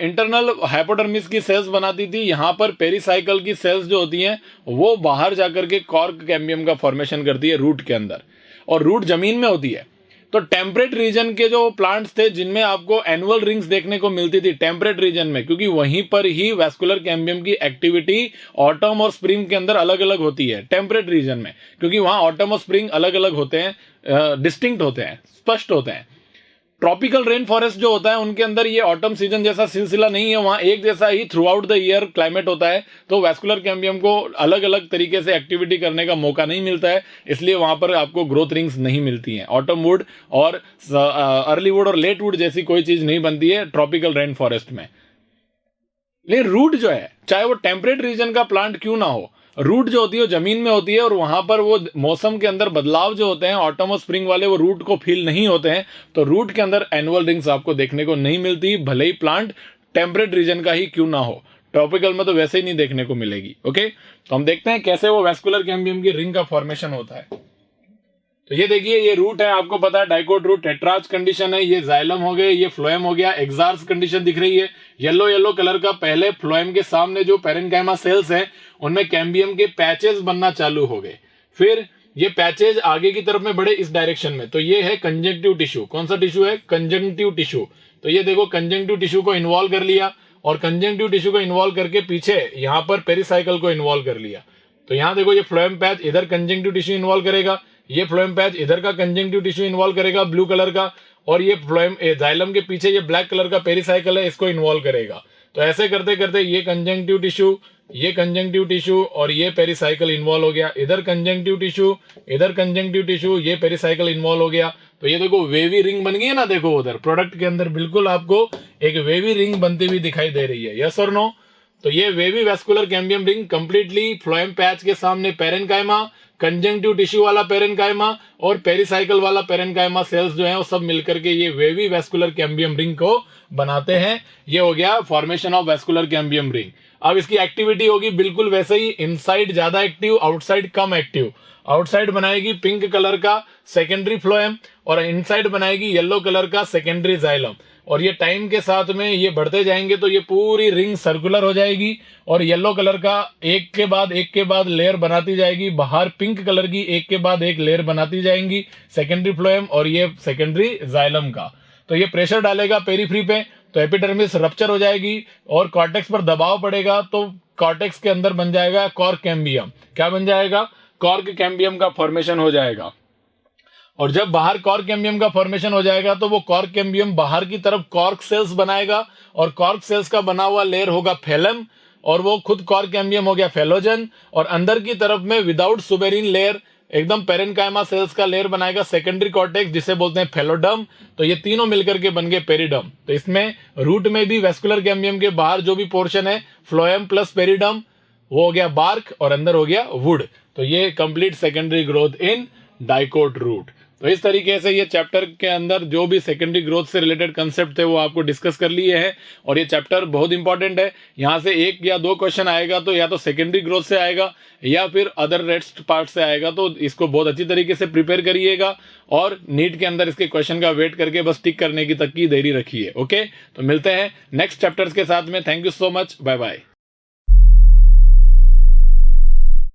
इंटरनल हाइपोडर्मिस की सेल्स बनाती थी, यहां पर पेरिसाइकल की सेल्स जो होती हैं वो बाहर जाकर के कॉर्क कैम्बियम का फॉर्मेशन करती है रूट के अंदर। और रूट जमीन में होती है। तो टेम्परेट रीजन के जो प्लांट्स थे जिनमें आपको एनुअल रिंग्स देखने को मिलती थी टेम्परेट रीजन में, क्योंकि वहीं पर ही वैस्कुलर कैम्बियम की एक्टिविटी ऑटम और स्प्रिंग के अंदर अलग अलग होती है टेम्परेट रीजन में, क्योंकि वहां ऑटम और स्प्रिंग अलग अलग होते हैं, डिस्टिंक्ट होते हैं, स्पष्ट होते हैं। ट्रॉपिकल रेन फॉरेस्ट जो होता है उनके अंदर ये ऑटम सीजन जैसा सिलसिला नहीं है, वहां एक जैसा ही throughout the year climate होता है। तो वैस्कुलर कैम्बियम को अलग अलग तरीके से एक्टिविटी करने का मौका नहीं मिलता है, इसलिए वहां पर आपको ग्रोथ रिंग्स नहीं मिलती हैं। ऑटम वुड और अर्ली वुड और लेट वुड जैसी कोई चीज नहीं बनती है ट्रॉपिकल रेन फॉरेस्ट में। लेकिन रूट जो है, चाहे वो टेम्परेट रीजन का प्लांट क्यों ना हो, रूट जो होती है वो जमीन में होती है। और वहां पर वो मौसम के अंदर बदलाव जो होते हैं ऑटम और स्प्रिंग वाले, वो रूट को फील नहीं होते हैं। तो रूट के अंदर एनुअल रिंग्स आपको देखने को नहीं मिलती, भले ही प्लांट टेम्परेट रीजन का ही क्यों ना हो। ट्रॉपिकल में तो वैसे ही नहीं देखने को मिलेगी। ओके, तो हम देखते हैं कैसे वो वैस्कुलर कैम्बियम की रिंग का फॉर्मेशन होता है। तो ये देखिए, ये रूट है, आपको पता है डाइकोट रूट टेट्राज कंडीशन है। ये जाइलम हो गए, ये फ्लोएम हो गया, एक्सार्स कंडीशन दिख रही है येलो येलो कलर का। पहले फ्लोएम के सामने जो पैरेनकाइमा सेल्स हैं उनमें कैम्बियम के पैचेस बनना चालू हो गए। फिर ये पैचेज आगे की तरफ में बढ़े इस डायरेक्शन में। तो ये है कंजंक्टिव टिश्यू। कौन सा टिश्यू है? Conjunctive tissue. तो ये देखो, कंजंक्टिव टिश्यू को इन्वॉल्व कर लिया और कंजंक्टिव टिश्यू को इन्वॉल्व करके पीछे यहां पर पेरिसाइकल को इन्वॉल्व कर लिया। तो यहां देखो, ये फ्लोएम पैच इधर कंजंक्टिव टिश्यू इन्वॉल्व करेगा, ये फ्लोएम पैच इधर का कंजंक्टिव टिश्यू इन्वॉल्व करेगा ब्लू कलर का, और ये फ्लोएम जाइलम के पीछे ये ब्लैक कलर का पेरिसाइकल है, इसको इन्वॉल्व करेगा। तो ऐसे करते करते ये कंजंक्टिव टिश्यू, ये कंजंक्टिव टिश्यू और ये पेरिसाइकल इन्वॉल्व हो गया। इधर कंजंक्टिव टिश्यू, इधर कंजंक्टिव टिश्यू, ये पेरिसाइकल इन्वॉल्व हो गया। तो ये देखो वेवी रिंग बन गई है ना, देखो उधर प्रोडक्ट के अंदर बिल्कुल आपको एक वेवी रिंग बनती हुई दिखाई दे रही है। यस और नो? तो ये wavy vascular cambium ring completely phloem patch के सामने पैरेनकाइमा, कंजंक्टिव टिश्यू वाला पेरेन्काइमा और पेरिसाइकल वाला पेरेन्काइमा सेल्स जो हैं वो सब मिलकर के ये वेवी वेस्कुलर कैम्बियम रिंग को बनाते हैं। ये हो गया formation of vascular cambium ring. अब इसकी एक्टिविटी होगी बिल्कुल वैसे ही, इनसाइड ज्यादा एक्टिव, आउटसाइड कम एक्टिव। आउटसाइड बनाएगी पिंक कलर का सेकेंडरी फ्लोएम और इनसाइड बनाएगी येलो कलर का सेकेंडरी जाइलम। और ये टाइम के साथ में ये बढ़ते जाएंगे तो ये पूरी रिंग सर्कुलर हो जाएगी और येलो कलर का एक के बाद लेयर बनाती जाएगी। बाहर पिंक कलर की एक के बाद एक लेयर बनाती जाएंगी सेकेंडरी फ्लोएम और ये सेकेंडरी जाइलम का। तो ये प्रेशर डालेगा पेरीफ्री पे तो एपिडर्मिस रप्चर हो जाएगी और कॉर्टेक्स पर दबाव पड़ेगा तो कॉर्टेक्स के अंदर बन जाएगा कॉर्क कैम्बियम। क्या बन जाएगा? कॉर्क कैम्बियम का फॉर्मेशन हो जाएगा। और जब बाहर कॉर्क कैम्बियम का फॉर्मेशन हो जाएगा तो वो कॉर्क कैम्बियम बाहर की तरफ कॉर्क सेल्स बनाएगा और कॉर्क सेल्स का बना हुआ लेयर होगा फेलम और वो खुद कॉर्क कैम्बियम हो गया फेलोजन। और अंदर की तरफ में विदाउट सुबेरिन लेयर एकदम पेरेन्काइमा सेल्स का लेयर बनाएगा सेकेंडरी कॉर्टेक्स जिसे बोलते हैं फेलोडम। तो ये तीनों मिलकर के बन गए पेरिडम। तो इसमें रूट में भी वेस्कुलर कैम्बियम के बाहर जो भी पोर्शन है फ्लोएम प्लस पेरिडम वो हो गया बार्क और अंदर हो गया वुड। तो ये complete secondary growth in dicot root. तो इस तरीके से ये चैप्टर के अंदर जो भी सेकेंडरी ग्रोथ से रिलेटेड कंसेप्ट थे वो आपको डिस्कस कर लिए हैं और ये चैप्टर बहुत इंपॉर्टेंट है। यहाँ से एक या दो क्वेश्चन आएगा तो या तो सेकेंडरी ग्रोथ से आएगा या फिर अदर रेस्ट पार्ट से आएगा। तो इसको बहुत अच्छी तरीके से प्रिपेयर करिएगा और नीट के अंदर इसके क्वेश्चन का वेट करके बस टिक करने की तक की देरी रखिए। ओके, तो मिलते हैं नेक्स्ट चैप्टर्स के साथ में। Thank you so much, bye bye.